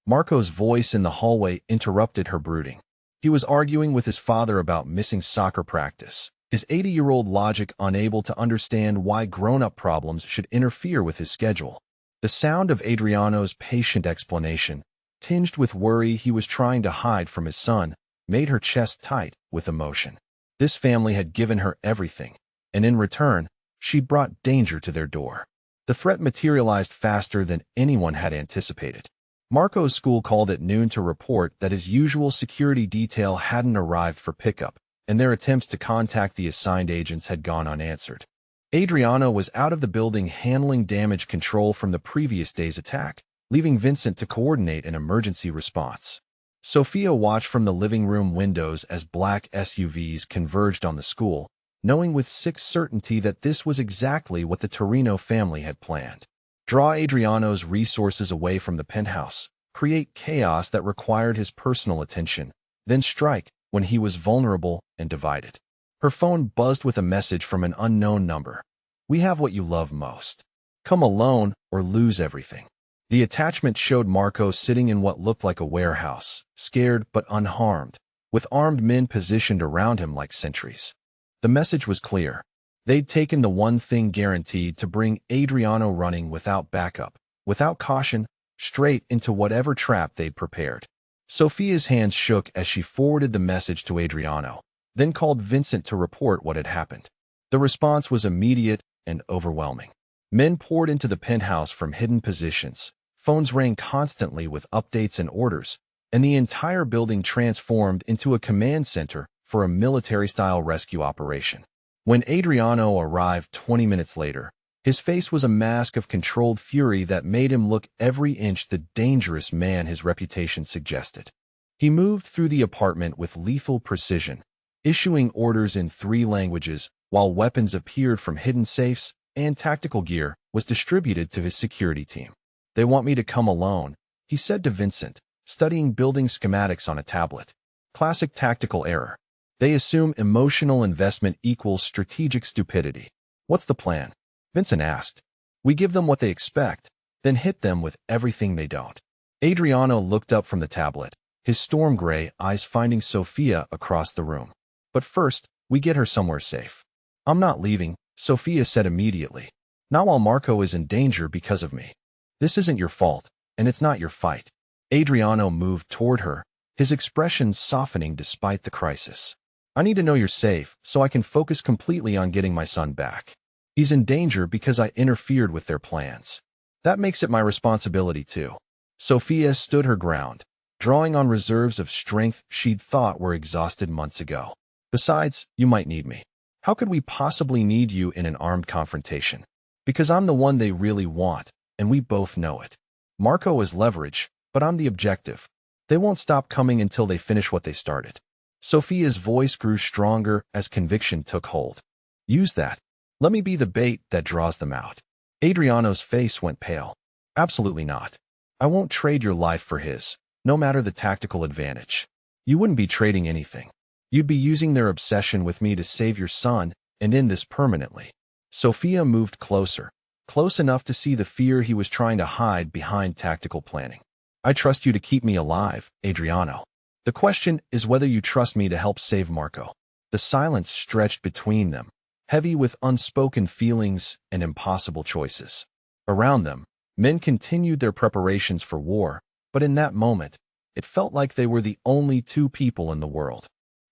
Marco's voice in the hallway interrupted her brooding. He was arguing with his father about missing soccer practice, his 80-year-old logic unable to understand why grown-up problems should interfere with his schedule. The sound of Adriano's patient explanation, tinged with worry he was trying to hide from his son, made her chest tight with emotion. This family had given her everything, and in return, she'd brought danger to their door. The threat materialized faster than anyone had anticipated. Marco's school called at noon to report that his usual security detail hadn't arrived for pickup, and their attempts to contact the assigned agents had gone unanswered. Adriano was out of the building handling damage control from the previous day's attack, leaving Vincent to coordinate an emergency response. Sophia watched from the living room windows as black SUVs converged on the school, knowing with sick certainty that this was exactly what the Torino family had planned. Draw Adriano's resources away from the penthouse, create chaos that required his personal attention, then strike when he was vulnerable and divided. Her phone buzzed with a message from an unknown number. We have what you love most. Come alone or lose everything. The attachment showed Marco sitting in what looked like a warehouse, scared but unharmed, with armed men positioned around him like sentries. The message was clear. They'd taken the one thing guaranteed to bring Adriano running without backup, without caution, straight into whatever trap they'd prepared. Sophia's hands shook as she forwarded the message to Adriano, then called Vincent to report what had happened. The response was immediate and overwhelming. Men poured into the penthouse from hidden positions, phones rang constantly with updates and orders, and the entire building transformed into a command center for a military-style rescue operation. When Adriano arrived 20 minutes later, his face was a mask of controlled fury that made him look every inch the dangerous man his reputation suggested. He moved through the apartment with lethal precision, issuing orders in 3 languages, while weapons appeared from hidden safes and tactical gear was distributed to his security team. They want me to come alone, he said to Vincent, studying building schematics on a tablet. Classic tactical error. They assume emotional investment equals strategic stupidity. What's the plan? Vincent asked. We give them what they expect, then hit them with everything they don't. Adriano looked up from the tablet, his storm gray eyes finding Sophia across the room. But first, we get her somewhere safe. I'm not leaving, Sophia said immediately. Not while Marco is in danger because of me. This isn't your fault, and it's not your fight. Adriano moved toward her, his expression softening despite the crisis. I need to know you're safe so I can focus completely on getting my son back. He's in danger because I interfered with their plans. That makes it my responsibility too. Sophia stood her ground, drawing on reserves of strength she'd thought were exhausted months ago. Besides, you might need me. How could we possibly need you in an armed confrontation? Because I'm the one they really want, and we both know it. Marco is leverage, but I'm the objective. They won't stop coming until they finish what they started. Sophia's voice grew stronger as conviction took hold. Use that. Let me be the bait that draws them out. Adriano's face went pale. Absolutely not. I won't trade your life for his, no matter the tactical advantage. You wouldn't be trading anything. You'd be using their obsession with me to save your son and end this permanently. Sophia moved closer, close enough to see the fear he was trying to hide behind tactical planning. I trust you to keep me alive, Adriano. The question is whether you trust me to help save Marco. The silence stretched between them, heavy with unspoken feelings and impossible choices. Around them, men continued their preparations for war, but in that moment, it felt like they were the only two people in the world.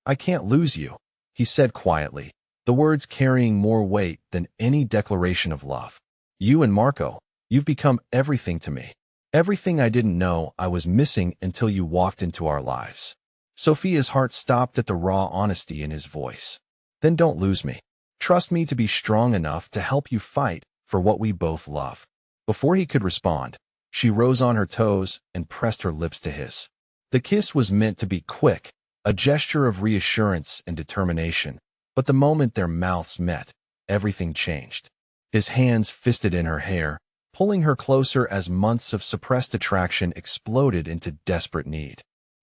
I can't lose you, he said quietly, the words carrying more weight than any declaration of love. You and Marco, you've become everything to me. Everything I didn't know I was missing until you walked into our lives. Sophia's heart stopped at the raw honesty in his voice. Then don't lose me. Trust me to be strong enough to help you fight for what we both love. Before he could respond, she rose on her toes and pressed her lips to his. The kiss was meant to be quick, a gesture of reassurance and determination, but the moment their mouths met, everything changed. His hands fisted in her hair, pulling her closer as months of suppressed attraction exploded into desperate need.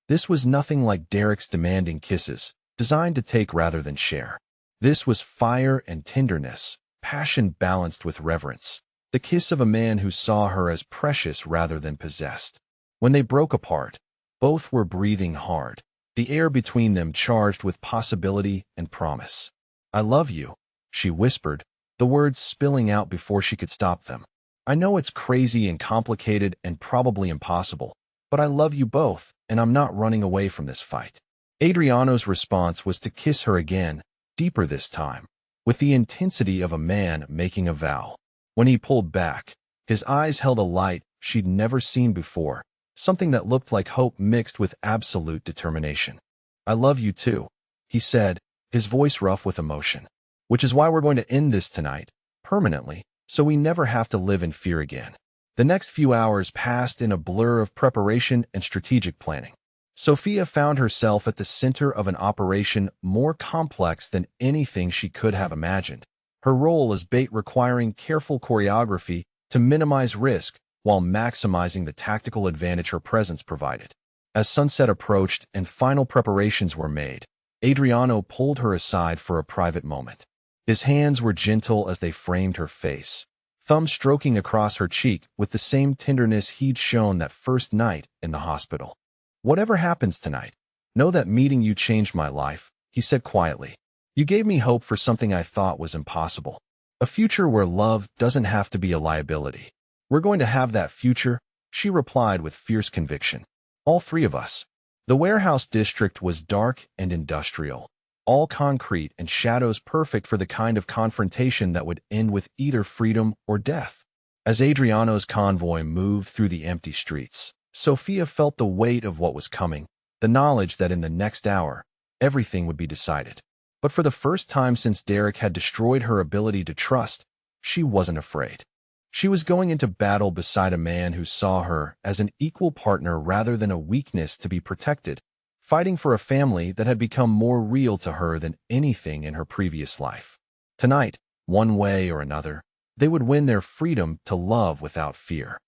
This was nothing like Derek's demanding kisses, designed to take rather than share. This was fire and tenderness, passion balanced with reverence, the kiss of a man who saw her as precious rather than possessed. When they broke apart, both were breathing hard, the air between them charged with possibility and promise. I love you, she whispered, the words spilling out before she could stop them. I know it's crazy and complicated and probably impossible, but I love you both, and I'm not running away from this fight. Adriano's response was to kiss her again, deeper this time, with the intensity of a man making a vow. When he pulled back, his eyes held a light she'd never seen before, something that looked like hope mixed with absolute determination. I love you too, he said, his voice rough with emotion. Which is why we're going to end this tonight, permanently, so we never have to live in fear again. The next few hours passed in a blur of preparation and strategic planning. Sophia found herself at the center of an operation more complex than anything she could have imagined. Her role as bait requiring careful choreography to minimize risk while maximizing the tactical advantage her presence provided. As sunset approached and final preparations were made, Adriano pulled her aside for a private moment. His hands were gentle as they framed her face, thumb stroking across her cheek with the same tenderness he'd shown that first night in the hospital. Whatever happens tonight, know that meeting you changed my life, he said quietly. You gave me hope for something I thought was impossible. A future where love doesn't have to be a liability. We're going to have that future, she replied with fierce conviction. All three of us. The warehouse district was dark and industrial, all concrete and shadows perfect for the kind of confrontation that would end with either freedom or death. As Adriano's convoy moved through the empty streets, Sophia felt the weight of what was coming, the knowledge that in the next hour, everything would be decided. But for the first time since Derek had destroyed her ability to trust, she wasn't afraid. She was going into battle beside a man who saw her as an equal partner rather than a weakness to be protected, fighting for a family that had become more real to her than anything in her previous life. Tonight, one way or another, they would win their freedom to love without fear.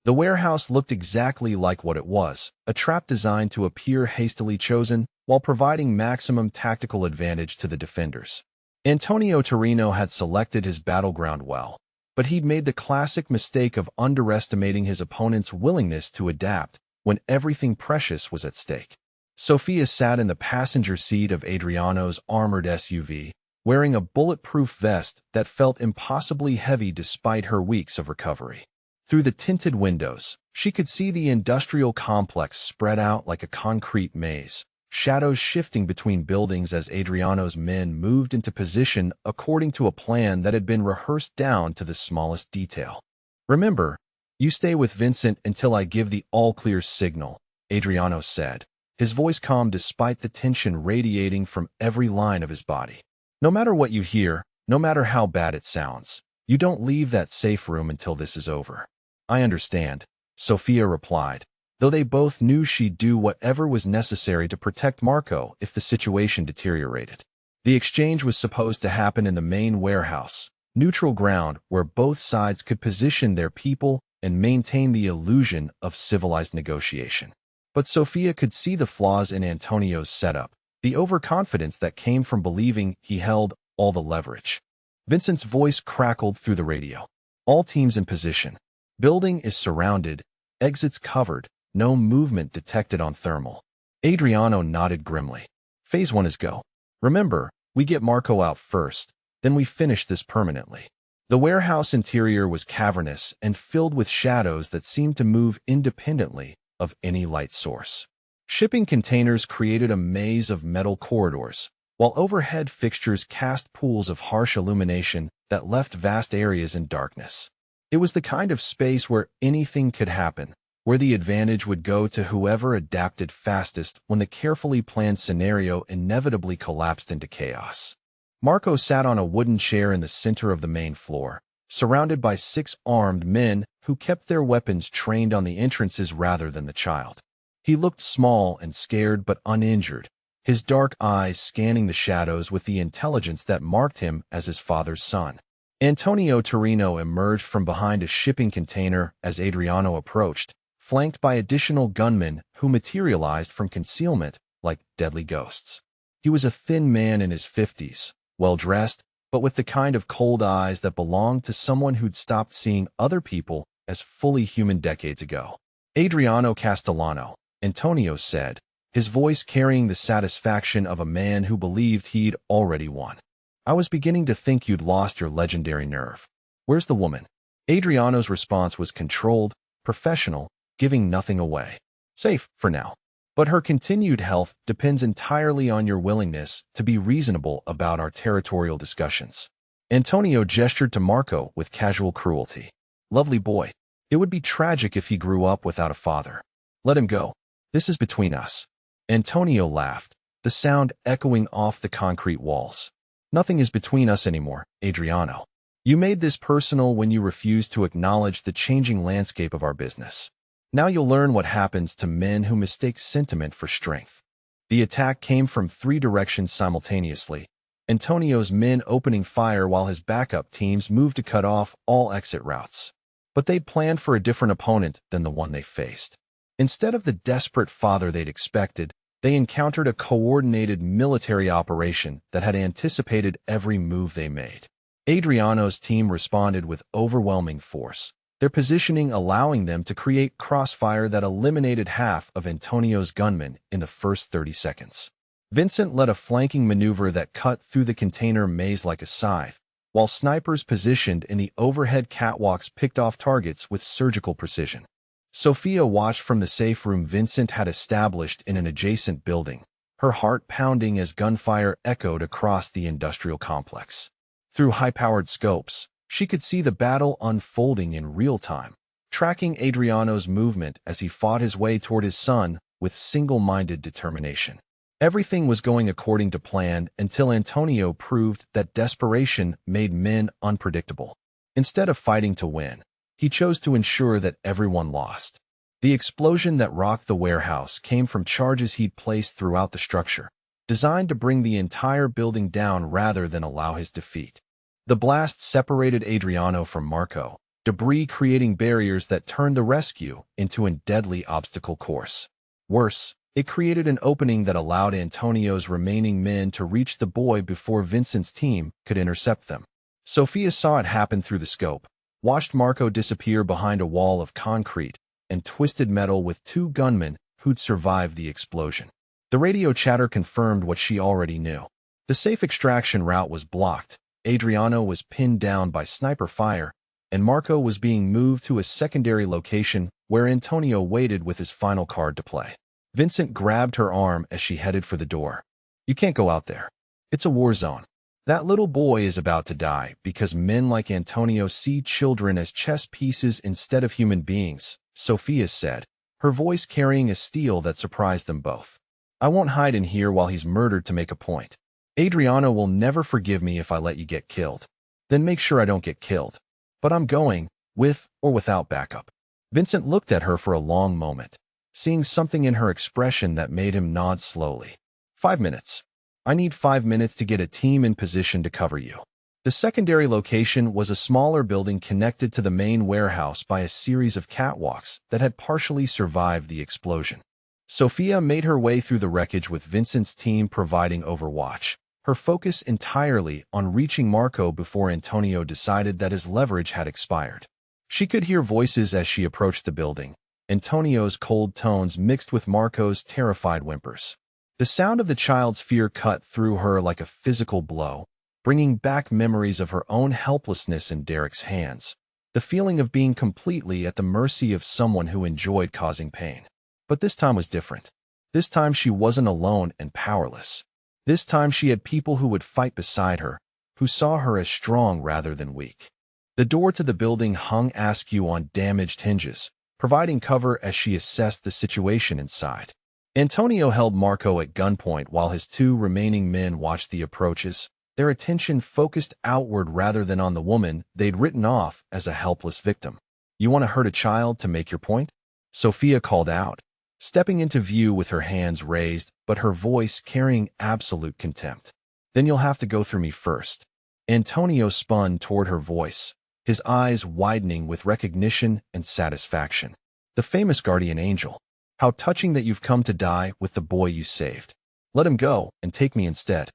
The warehouse looked exactly like what it was, a trap designed to appear hastily chosen while providing maximum tactical advantage to the defenders. Antonio Torino had selected his battleground well, but he'd made the classic mistake of underestimating his opponent's willingness to adapt when everything precious was at stake. Sophia sat in the passenger seat of Adriano's armored SUV, wearing a bulletproof vest that felt impossibly heavy despite her weeks of recovery. Through the tinted windows, she could see the industrial complex spread out like a concrete maze, shadows shifting between buildings as Adriano's men moved into position according to a plan that had been rehearsed down to the smallest detail. "Remember, you stay with Vincent until I give the all-clear signal," Adriano said, his voice calm despite the tension radiating from every line of his body. "No matter what you hear, no matter how bad it sounds, you don't leave that safe room until this is over." "I understand," Sophia replied, though they both knew she'd do whatever was necessary to protect Marco if the situation deteriorated. The exchange was supposed to happen in the main warehouse, neutral ground where both sides could position their people and maintain the illusion of civilized negotiation. But Sophia could see the flaws in Antonio's setup, the overconfidence that came from believing he held all the leverage. Vincent's voice crackled through the radio. "All teams in position. Building is surrounded, exits covered, no movement detected on thermal." Adriano nodded grimly. "Phase 1 is go. Remember, we get Marco out first, then we finish this permanently." The warehouse interior was cavernous and filled with shadows that seemed to move independently of any light source. Shipping containers created a maze of metal corridors, while overhead fixtures cast pools of harsh illumination that left vast areas in darkness. It was the kind of space where anything could happen, where the advantage would go to whoever adapted fastest when the carefully planned scenario inevitably collapsed into chaos. Marco sat on a wooden chair in the center of the main floor, surrounded by 6 armed men who kept their weapons trained on the entrances rather than the child. He looked small and scared but uninjured, his dark eyes scanning the shadows with the intelligence that marked him as his father's son. Antonio Torino emerged from behind a shipping container as Adriano approached, flanked by additional gunmen who materialized from concealment like deadly ghosts. He was a thin man in his 50s, well-dressed, but with the kind of cold eyes that belonged to someone who'd stopped seeing other people as fully human decades ago. "Adriano Castellano," Antonio said, his voice carrying the satisfaction of a man who believed he'd already won. "I was beginning to think you'd lost your legendary nerve. Where's the woman?" Adriano's response was controlled, professional, giving nothing away. "Safe, for now. But her continued health depends entirely on your willingness to be reasonable about our territorial discussions." Antonio gestured to Marco with casual cruelty. "Lovely boy. It would be tragic if he grew up without a father. Let him go. This is between us." Antonio laughed, the sound echoing off the concrete walls. "Nothing is between us anymore, Adriano. You made this personal when you refused to acknowledge the changing landscape of our business. Now you'll learn what happens to men who mistake sentiment for strength." The attack came from 3 directions simultaneously, Antonio's men opening fire while his backup teams moved to cut off all exit routes. But they'd planned for a different opponent than the one they faced. Instead of the desperate father they'd expected, they encountered a coordinated military operation that had anticipated every move they made. Adriano's team responded with overwhelming force, their positioning allowing them to create crossfire that eliminated half of Antonio's gunmen in the first 30 seconds. Vincent led a flanking maneuver that cut through the container maze like a scythe, while snipers positioned in the overhead catwalks picked off targets with surgical precision. Sophia watched from the safe room Vincent had established in an adjacent building, her heart pounding as gunfire echoed across the industrial complex. Through high-powered scopes, she could see the battle unfolding in real time, tracking Adriano's movement as he fought his way toward his son with single-minded determination. Everything was going according to plan until Antonio proved that desperation made men unpredictable. Instead of fighting to win, he chose to ensure that everyone lost. The explosion that rocked the warehouse came from charges he'd placed throughout the structure, designed to bring the entire building down rather than allow his defeat. The blast separated Adriano from Marco, debris creating barriers that turned the rescue into a deadly obstacle course. Worse, it created an opening that allowed Antonio's remaining men to reach the boy before Vincent's team could intercept them. Sophia saw it happen through the scope, watched Marco disappear behind a wall of concrete, and twisted metal with 2 gunmen who'd survived the explosion. The radio chatter confirmed what she already knew. The safe extraction route was blocked, Adriano was pinned down by sniper fire, and Marco was being moved to a secondary location where Antonio waited with his final card to play. Vincent grabbed her arm as she headed for the door. "You can't go out there. It's a war zone. That little boy is about to die because men like Antonio see children as chess pieces instead of human beings," Sophia said, her voice carrying a steel that surprised them both. "I won't hide in here while he's murdered to make a point. Adriano will never forgive me if I let you get killed. Then make sure I don't get killed. But I'm going, with or without backup." Vincent looked at her for a long moment, seeing something in her expression that made him nod slowly. 5 minutes. I need 5 minutes to get a team in position to cover you." The secondary location was a smaller building connected to the main warehouse by a series of catwalks that had partially survived the explosion. Sophia made her way through the wreckage with Vincent's team providing overwatch, her focus entirely on reaching Marco before Antonio decided that his leverage had expired. She could hear voices as she approached the building, Antonio's cold tones mixed with Marco's terrified whimpers. The sound of the child's fear cut through her like a physical blow, bringing back memories of her own helplessness in Derek's hands, the feeling of being completely at the mercy of someone who enjoyed causing pain. But this time was different. This time she wasn't alone and powerless. This time she had people who would fight beside her, who saw her as strong rather than weak. The door to the building hung askew on damaged hinges, providing cover as she assessed the situation inside. Antonio held Marco at gunpoint while his 2 remaining men watched the approaches, their attention focused outward rather than on the woman they'd written off as a helpless victim. "You want to hurt a child to make your point?" Sophia called out, stepping into view with her hands raised but her voice carrying absolute contempt. "Then you'll have to go through me first." Antonio spun toward her voice, his eyes widening with recognition and satisfaction. "The famous guardian angel. How touching that you've come to die with the boy you saved. Let him go and take me instead.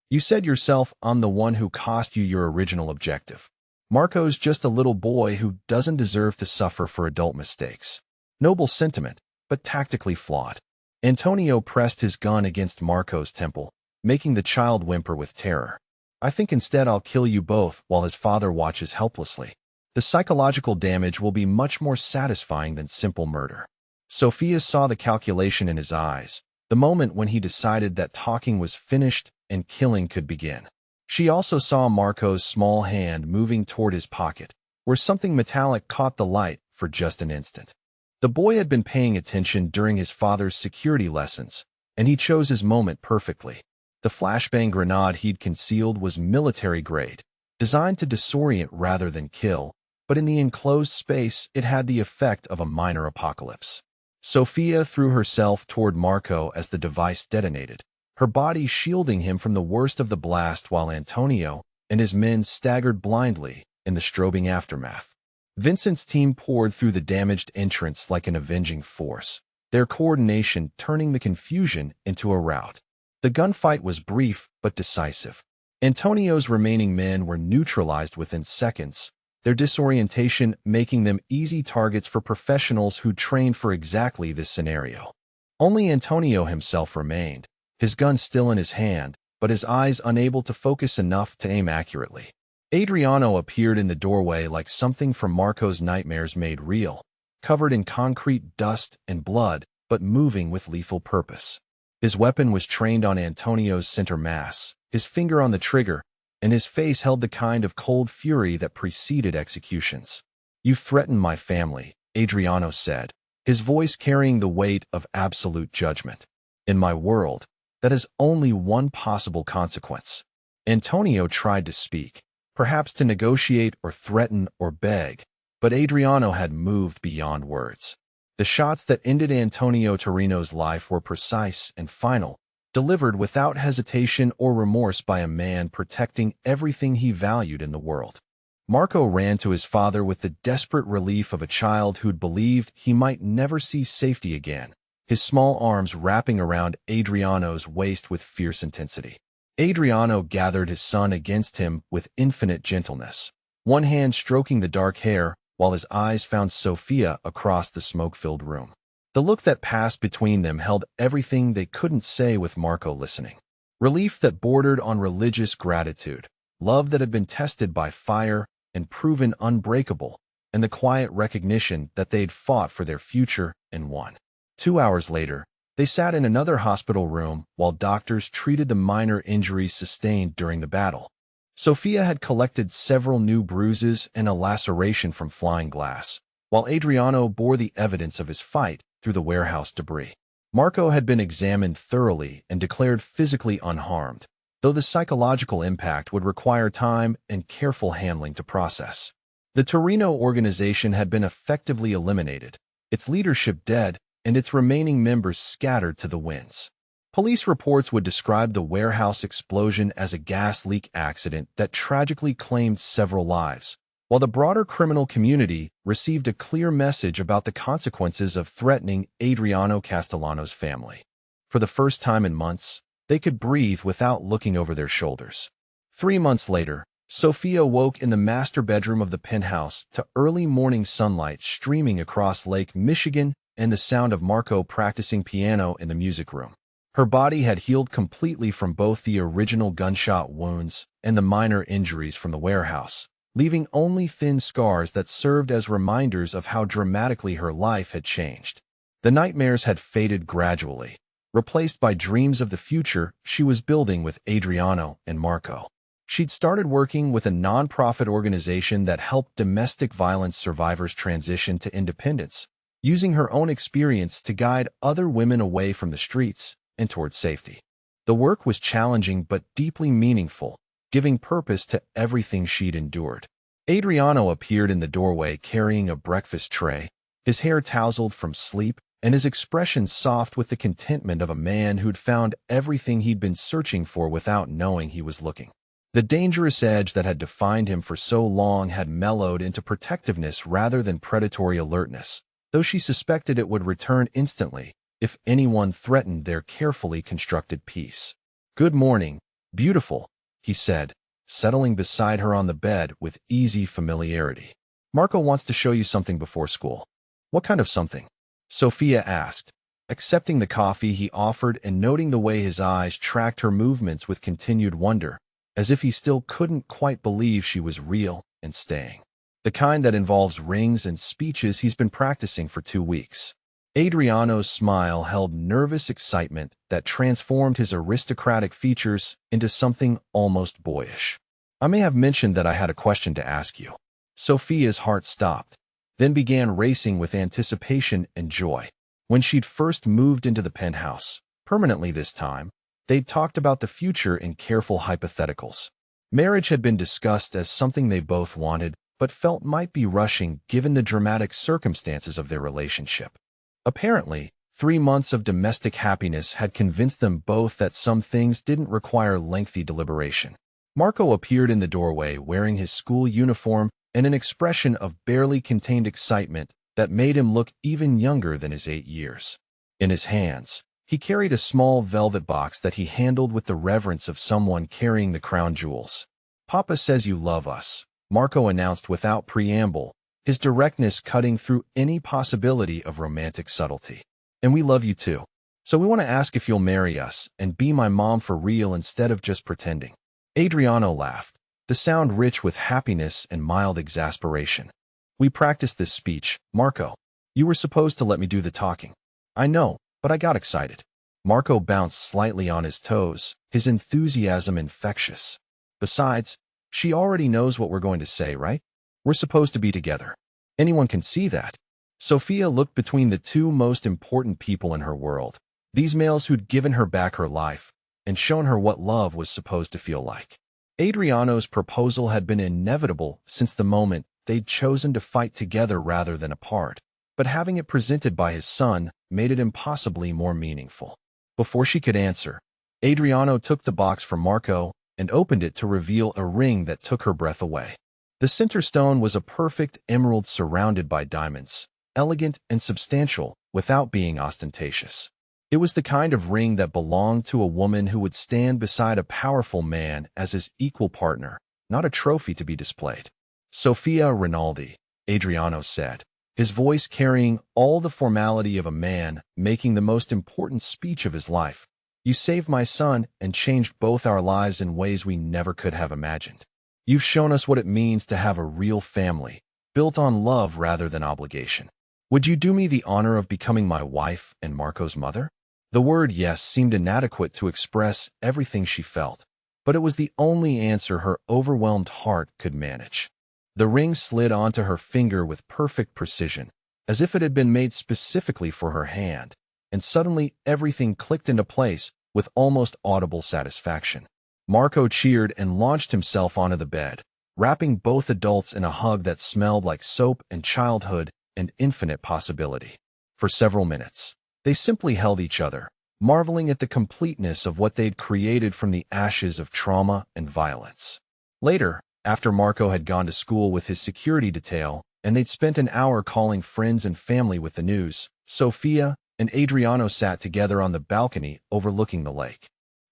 You said yourself I'm the one who cost you your original objective. Marco's just a little boy who doesn't deserve to suffer for adult mistakes." Noble sentiment, but tactically flawed. Antonio pressed his gun against Marco's temple, making the child whimper with terror. "I think instead I'll kill you both while his father watches helplessly. The psychological damage will be much more satisfying than simple murder." Sophia saw the calculation in his eyes, the moment when he decided that talking was finished and killing could begin. She also saw Marco's small hand moving toward his pocket, where something metallic caught the light for just an instant. The boy had been paying attention during his father's security lessons, and he chose his moment perfectly. The flashbang grenade he'd concealed was military-grade, designed to disorient rather than kill, but in the enclosed space it had the effect of a minor apocalypse. Sophia threw herself toward Marco as the device detonated, her body shielding him from the worst of the blast while Antonio and his men staggered blindly in the strobing aftermath. Vincent's team poured through the damaged entrance like an avenging force, their coordination turning the confusion into a rout. The gunfight was brief but decisive. Antonio's remaining men were neutralized within seconds, their disorientation making them easy targets for professionals who trained for exactly this scenario. Only Antonio himself remained, his gun still in his hand, but his eyes unable to focus enough to aim accurately. Adriano appeared in the doorway like something from Marco's nightmares made real, covered in concrete dust and blood, but moving with lethal purpose. His weapon was trained on Antonio's center mass, his finger on the trigger, and his face held the kind of cold fury that preceded executions. "You threaten my family," Adriano said, his voice carrying the weight of absolute judgment. "In my world, that has only one possible consequence." Antonio tried to speak, perhaps to negotiate or threaten or beg, but Adriano had moved beyond words. The shots that ended Antonio Torino's life were precise and final, delivered without hesitation or remorse by a man protecting everything he valued in the world. Marco ran to his father with the desperate relief of a child who'd believed he might never see safety again, his small arms wrapping around Adriano's waist with fierce intensity. Adriano gathered his son against him with infinite gentleness, one hand stroking the dark hair while his eyes found Sophia across the smoke-filled room. The look that passed between them held everything they couldn't say with Marco listening. Relief that bordered on religious gratitude, love that had been tested by fire and proven unbreakable, and the quiet recognition that they'd fought for their future and won. 2 hours later, they sat in another hospital room while doctors treated the minor injuries sustained during the battle. Sophia had collected several new bruises and a laceration from flying glass, while Adriano bore the evidence of his fight through the warehouse debris. Marco had been examined thoroughly and declared physically unharmed, though the psychological impact would require time and careful handling to process. The Torino organization had been effectively eliminated, its leadership dead, and its remaining members scattered to the winds. Police reports would describe the warehouse explosion as a gas leak accident that tragically claimed several lives, while the broader criminal community received a clear message about the consequences of threatening Adriano Castellano's family. For the first time in months, they could breathe without looking over their shoulders. 3 months later, Sophia woke in the master bedroom of the penthouse to early morning sunlight streaming across Lake Michigan and the sound of Marco practicing piano in the music room. Her body had healed completely from both the original gunshot wounds and the minor injuries from the warehouse, leaving only thin scars that served as reminders of how dramatically her life had changed. The nightmares had faded gradually, replaced by dreams of the future she was building with Adriano and Marco. She'd started working with a non-profit organization that helped domestic violence survivors transition to independence, using her own experience to guide other women away from the streets and toward safety. The work was challenging but deeply meaningful, giving purpose to everything she'd endured. Adriano appeared in the doorway carrying a breakfast tray, his hair tousled from sleep, and his expression soft with the contentment of a man who'd found everything he'd been searching for without knowing he was looking. The dangerous edge that had defined him for so long had mellowed into protectiveness rather than predatory alertness, though she suspected it would return instantly if anyone threatened their carefully constructed peace. "Good morning, beautiful," he said, settling beside her on the bed with easy familiarity. "Marco wants to show you something before school." "What kind of something?" Sophia asked, accepting the coffee he offered and noting the way his eyes tracked her movements with continued wonder, as if he still couldn't quite believe she was real and staying. "The kind that involves rings and speeches he's been practicing for 2 weeks. Adriano's smile held nervous excitement that transformed his aristocratic features into something almost boyish. "I may have mentioned that I had a question to ask you." Sophia's heart stopped, then began racing with anticipation and joy. When she'd first moved into the penthouse, permanently this time, they'd talked about the future in careful hypotheticals. Marriage had been discussed as something they both wanted, but felt might be rushing given the dramatic circumstances of their relationship. Apparently, 3 months of domestic happiness had convinced them both that some things didn't require lengthy deliberation. Marco appeared in the doorway wearing his school uniform and an expression of barely contained excitement that made him look even younger than his 8 years. In his hands, he carried a small velvet box that he handled with the reverence of someone carrying the crown jewels. "Papa says you love us," Marco announced without preamble, his directness cutting through any possibility of romantic subtlety. "And we love you too. So we want to ask if you'll marry us and be my mom for real instead of just pretending." Adriano laughed, the sound rich with happiness and mild exasperation. "We practiced this speech, Marco. You were supposed to let me do the talking." "I know, but I got excited." Marco bounced slightly on his toes, his enthusiasm infectious. "Besides, she already knows what we're going to say, right? We're supposed to be together. Anyone can see that." Sophia looked between the two most important people in her world, these males who'd given her back her life and shown her what love was supposed to feel like. Adriano's proposal had been inevitable since the moment they'd chosen to fight together rather than apart, but having it presented by his son made it impossibly more meaningful. Before she could answer, Adriano took the box from Marco and opened it to reveal a ring that took her breath away. The center stone was a perfect emerald surrounded by diamonds, elegant and substantial without being ostentatious. It was the kind of ring that belonged to a woman who would stand beside a powerful man as his equal partner, not a trophy to be displayed. Sophia Rinaldi, Adriano said, his voice carrying all the formality of a man making the most important speech of his life. You saved my son and changed both our lives in ways we never could have imagined. You've shown us what it means to have a real family, built on love rather than obligation. Would you do me the honor of becoming my wife and Marco's mother? The word yes seemed inadequate to express everything she felt, but it was the only answer her overwhelmed heart could manage. The ring slid onto her finger with perfect precision, as if it had been made specifically for her hand, and suddenly everything clicked into place with almost audible satisfaction. Marco cheered and launched himself onto the bed, wrapping both adults in a hug that smelled like soap and childhood and infinite possibility. For several minutes, they simply held each other, marveling at the completeness of what they'd created from the ashes of trauma and violence. Later, after Marco had gone to school with his security detail, and they'd spent an hour calling friends and family with the news, Sofia and Adriano sat together on the balcony overlooking the lake.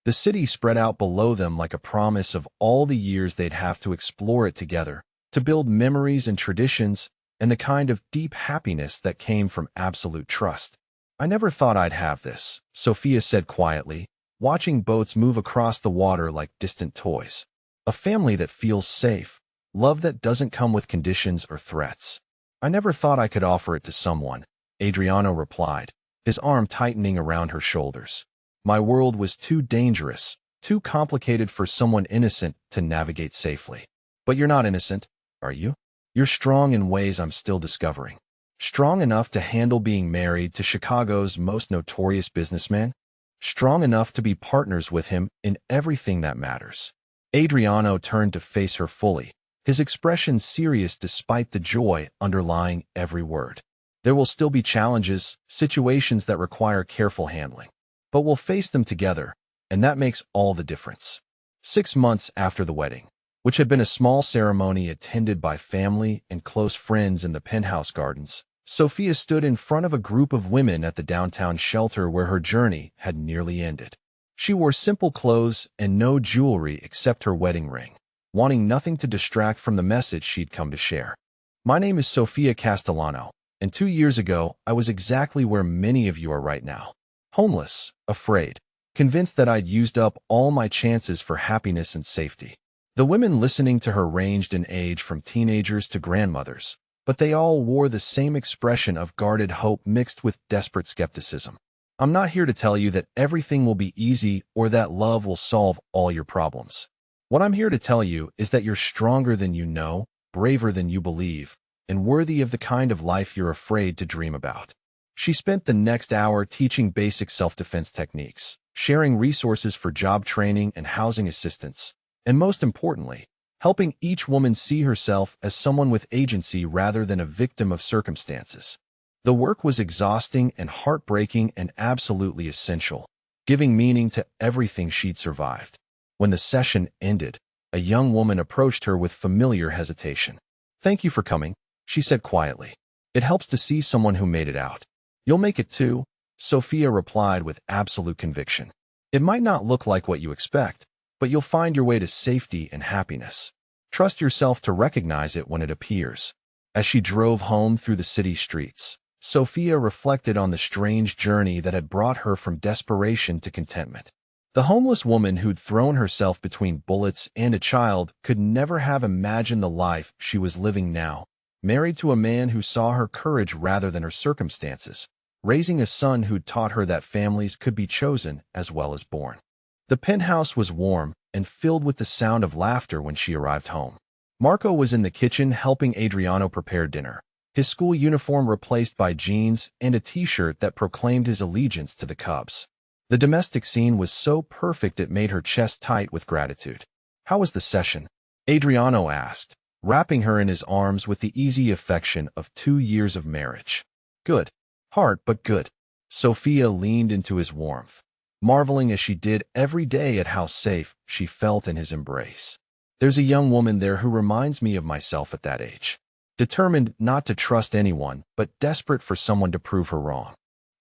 The city spread out below them like a promise of all the years they'd have to explore it together, to build memories and traditions, and the kind of deep happiness that came from absolute trust. I never thought I'd have this, Sofia said quietly, watching boats move across the water like distant toys. A family that feels safe, love that doesn't come with conditions or threats. I never thought I could offer it to someone, Adriano replied, his arm tightening around her shoulders. My world was too dangerous, too complicated for someone innocent to navigate safely. But you're not innocent, are you? You're strong in ways I'm still discovering. Strong enough to handle being married to Chicago's most notorious businessman? Strong enough to be partners with him in everything that matters. Adriano turned to face her fully, his expression serious despite the joy underlying every word. There will still be challenges, situations that require careful handling. But we'll face them together, and that makes all the difference. 6 months after the wedding, which had been a small ceremony attended by family and close friends in the penthouse gardens, Sofia stood in front of a group of women at the downtown shelter where her journey had nearly ended. She wore simple clothes and no jewelry except her wedding ring, wanting nothing to distract from the message she'd come to share. My name is Sofia Castellano, and 2 years ago, I was exactly where many of you are right now. Homeless, afraid, convinced that I'd used up all my chances for happiness and safety. The women listening to her ranged in age from teenagers to grandmothers, but they all wore the same expression of guarded hope mixed with desperate skepticism. I'm not here to tell you that everything will be easy or that love will solve all your problems. What I'm here to tell you is that you're stronger than you know, braver than you believe, and worthy of the kind of life you're afraid to dream about. She spent the next hour teaching basic self-defense techniques, sharing resources for job training and housing assistance, and most importantly, helping each woman see herself as someone with agency rather than a victim of circumstances. The work was exhausting and heartbreaking and absolutely essential, giving meaning to everything she'd survived. When the session ended, a young woman approached her with familiar hesitation. "Thank you for coming," she said quietly. "It helps to see someone who made it out." "You'll make it too," Sofia replied with absolute conviction. "It might not look like what you expect, but you'll find your way to safety and happiness. Trust yourself to recognize it when it appears." As she drove home through the city streets, Sofia reflected on the strange journey that had brought her from desperation to contentment. The homeless woman who'd thrown herself between bullets and a child could never have imagined the life she was living now, married to a man who saw her courage rather than her circumstances, raising a son who'd taught her that families could be chosen as well as born. The penthouse was warm and filled with the sound of laughter when she arrived home. Marco was in the kitchen helping Adriano prepare dinner, his school uniform replaced by jeans and a t-shirt that proclaimed his allegiance to the Cubs. The domestic scene was so perfect it made her chest tight with gratitude. "How was the session?" Adriano asked, wrapping her in his arms with the easy affection of 2 years of marriage. "Good. Hard, but good." Sofia leaned into his warmth, marveling as she did every day at how safe she felt in his embrace. "There's a young woman there who reminds me of myself at that age. Determined not to trust anyone, but desperate for someone to prove her wrong.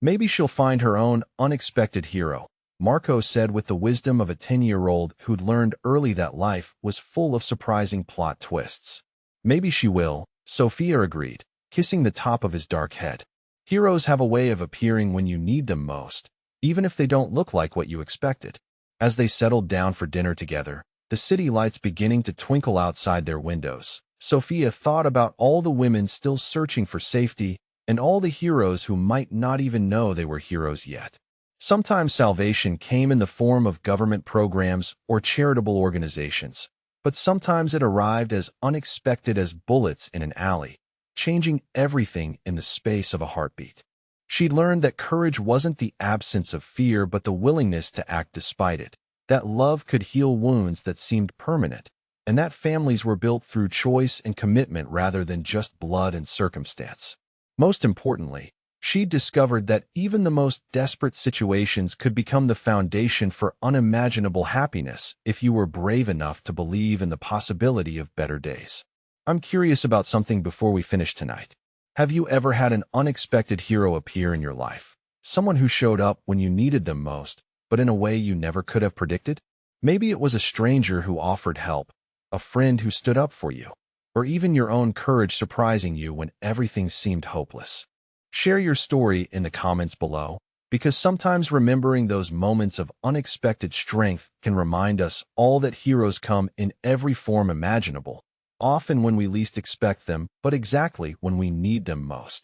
Maybe she'll find her own unexpected hero," Marco said with the wisdom of a 10-year-old who'd learned early that life was full of surprising plot twists. "Maybe she will," Sophia agreed, kissing the top of his dark head. Heroes have a way of appearing when you need them most, even if they don't look like what you expected. As they settled down for dinner together, the city lights beginning to twinkle outside their windows, Sophia thought about all the women still searching for safety and all the heroes who might not even know they were heroes yet. Sometimes salvation came in the form of government programs or charitable organizations, but sometimes it arrived as unexpected as bullets in an alley, changing everything in the space of a heartbeat. She'd learned that courage wasn't the absence of fear but the willingness to act despite it, that love could heal wounds that seemed permanent, and that families were built through choice and commitment rather than just blood and circumstance. Most importantly, she discovered that even the most desperate situations could become the foundation for unimaginable happiness if you were brave enough to believe in the possibility of better days. I'm curious about something before we finish tonight. Have you ever had an unexpected hero appear in your life? Someone who showed up when you needed them most, but in a way you never could have predicted? Maybe it was a stranger who offered help, a friend who stood up for you, or even your own courage surprising you when everything seemed hopeless. Share your story in the comments below, because sometimes remembering those moments of unexpected strength can remind us all that heroes come in every form imaginable, often when we least expect them, but exactly when we need them most.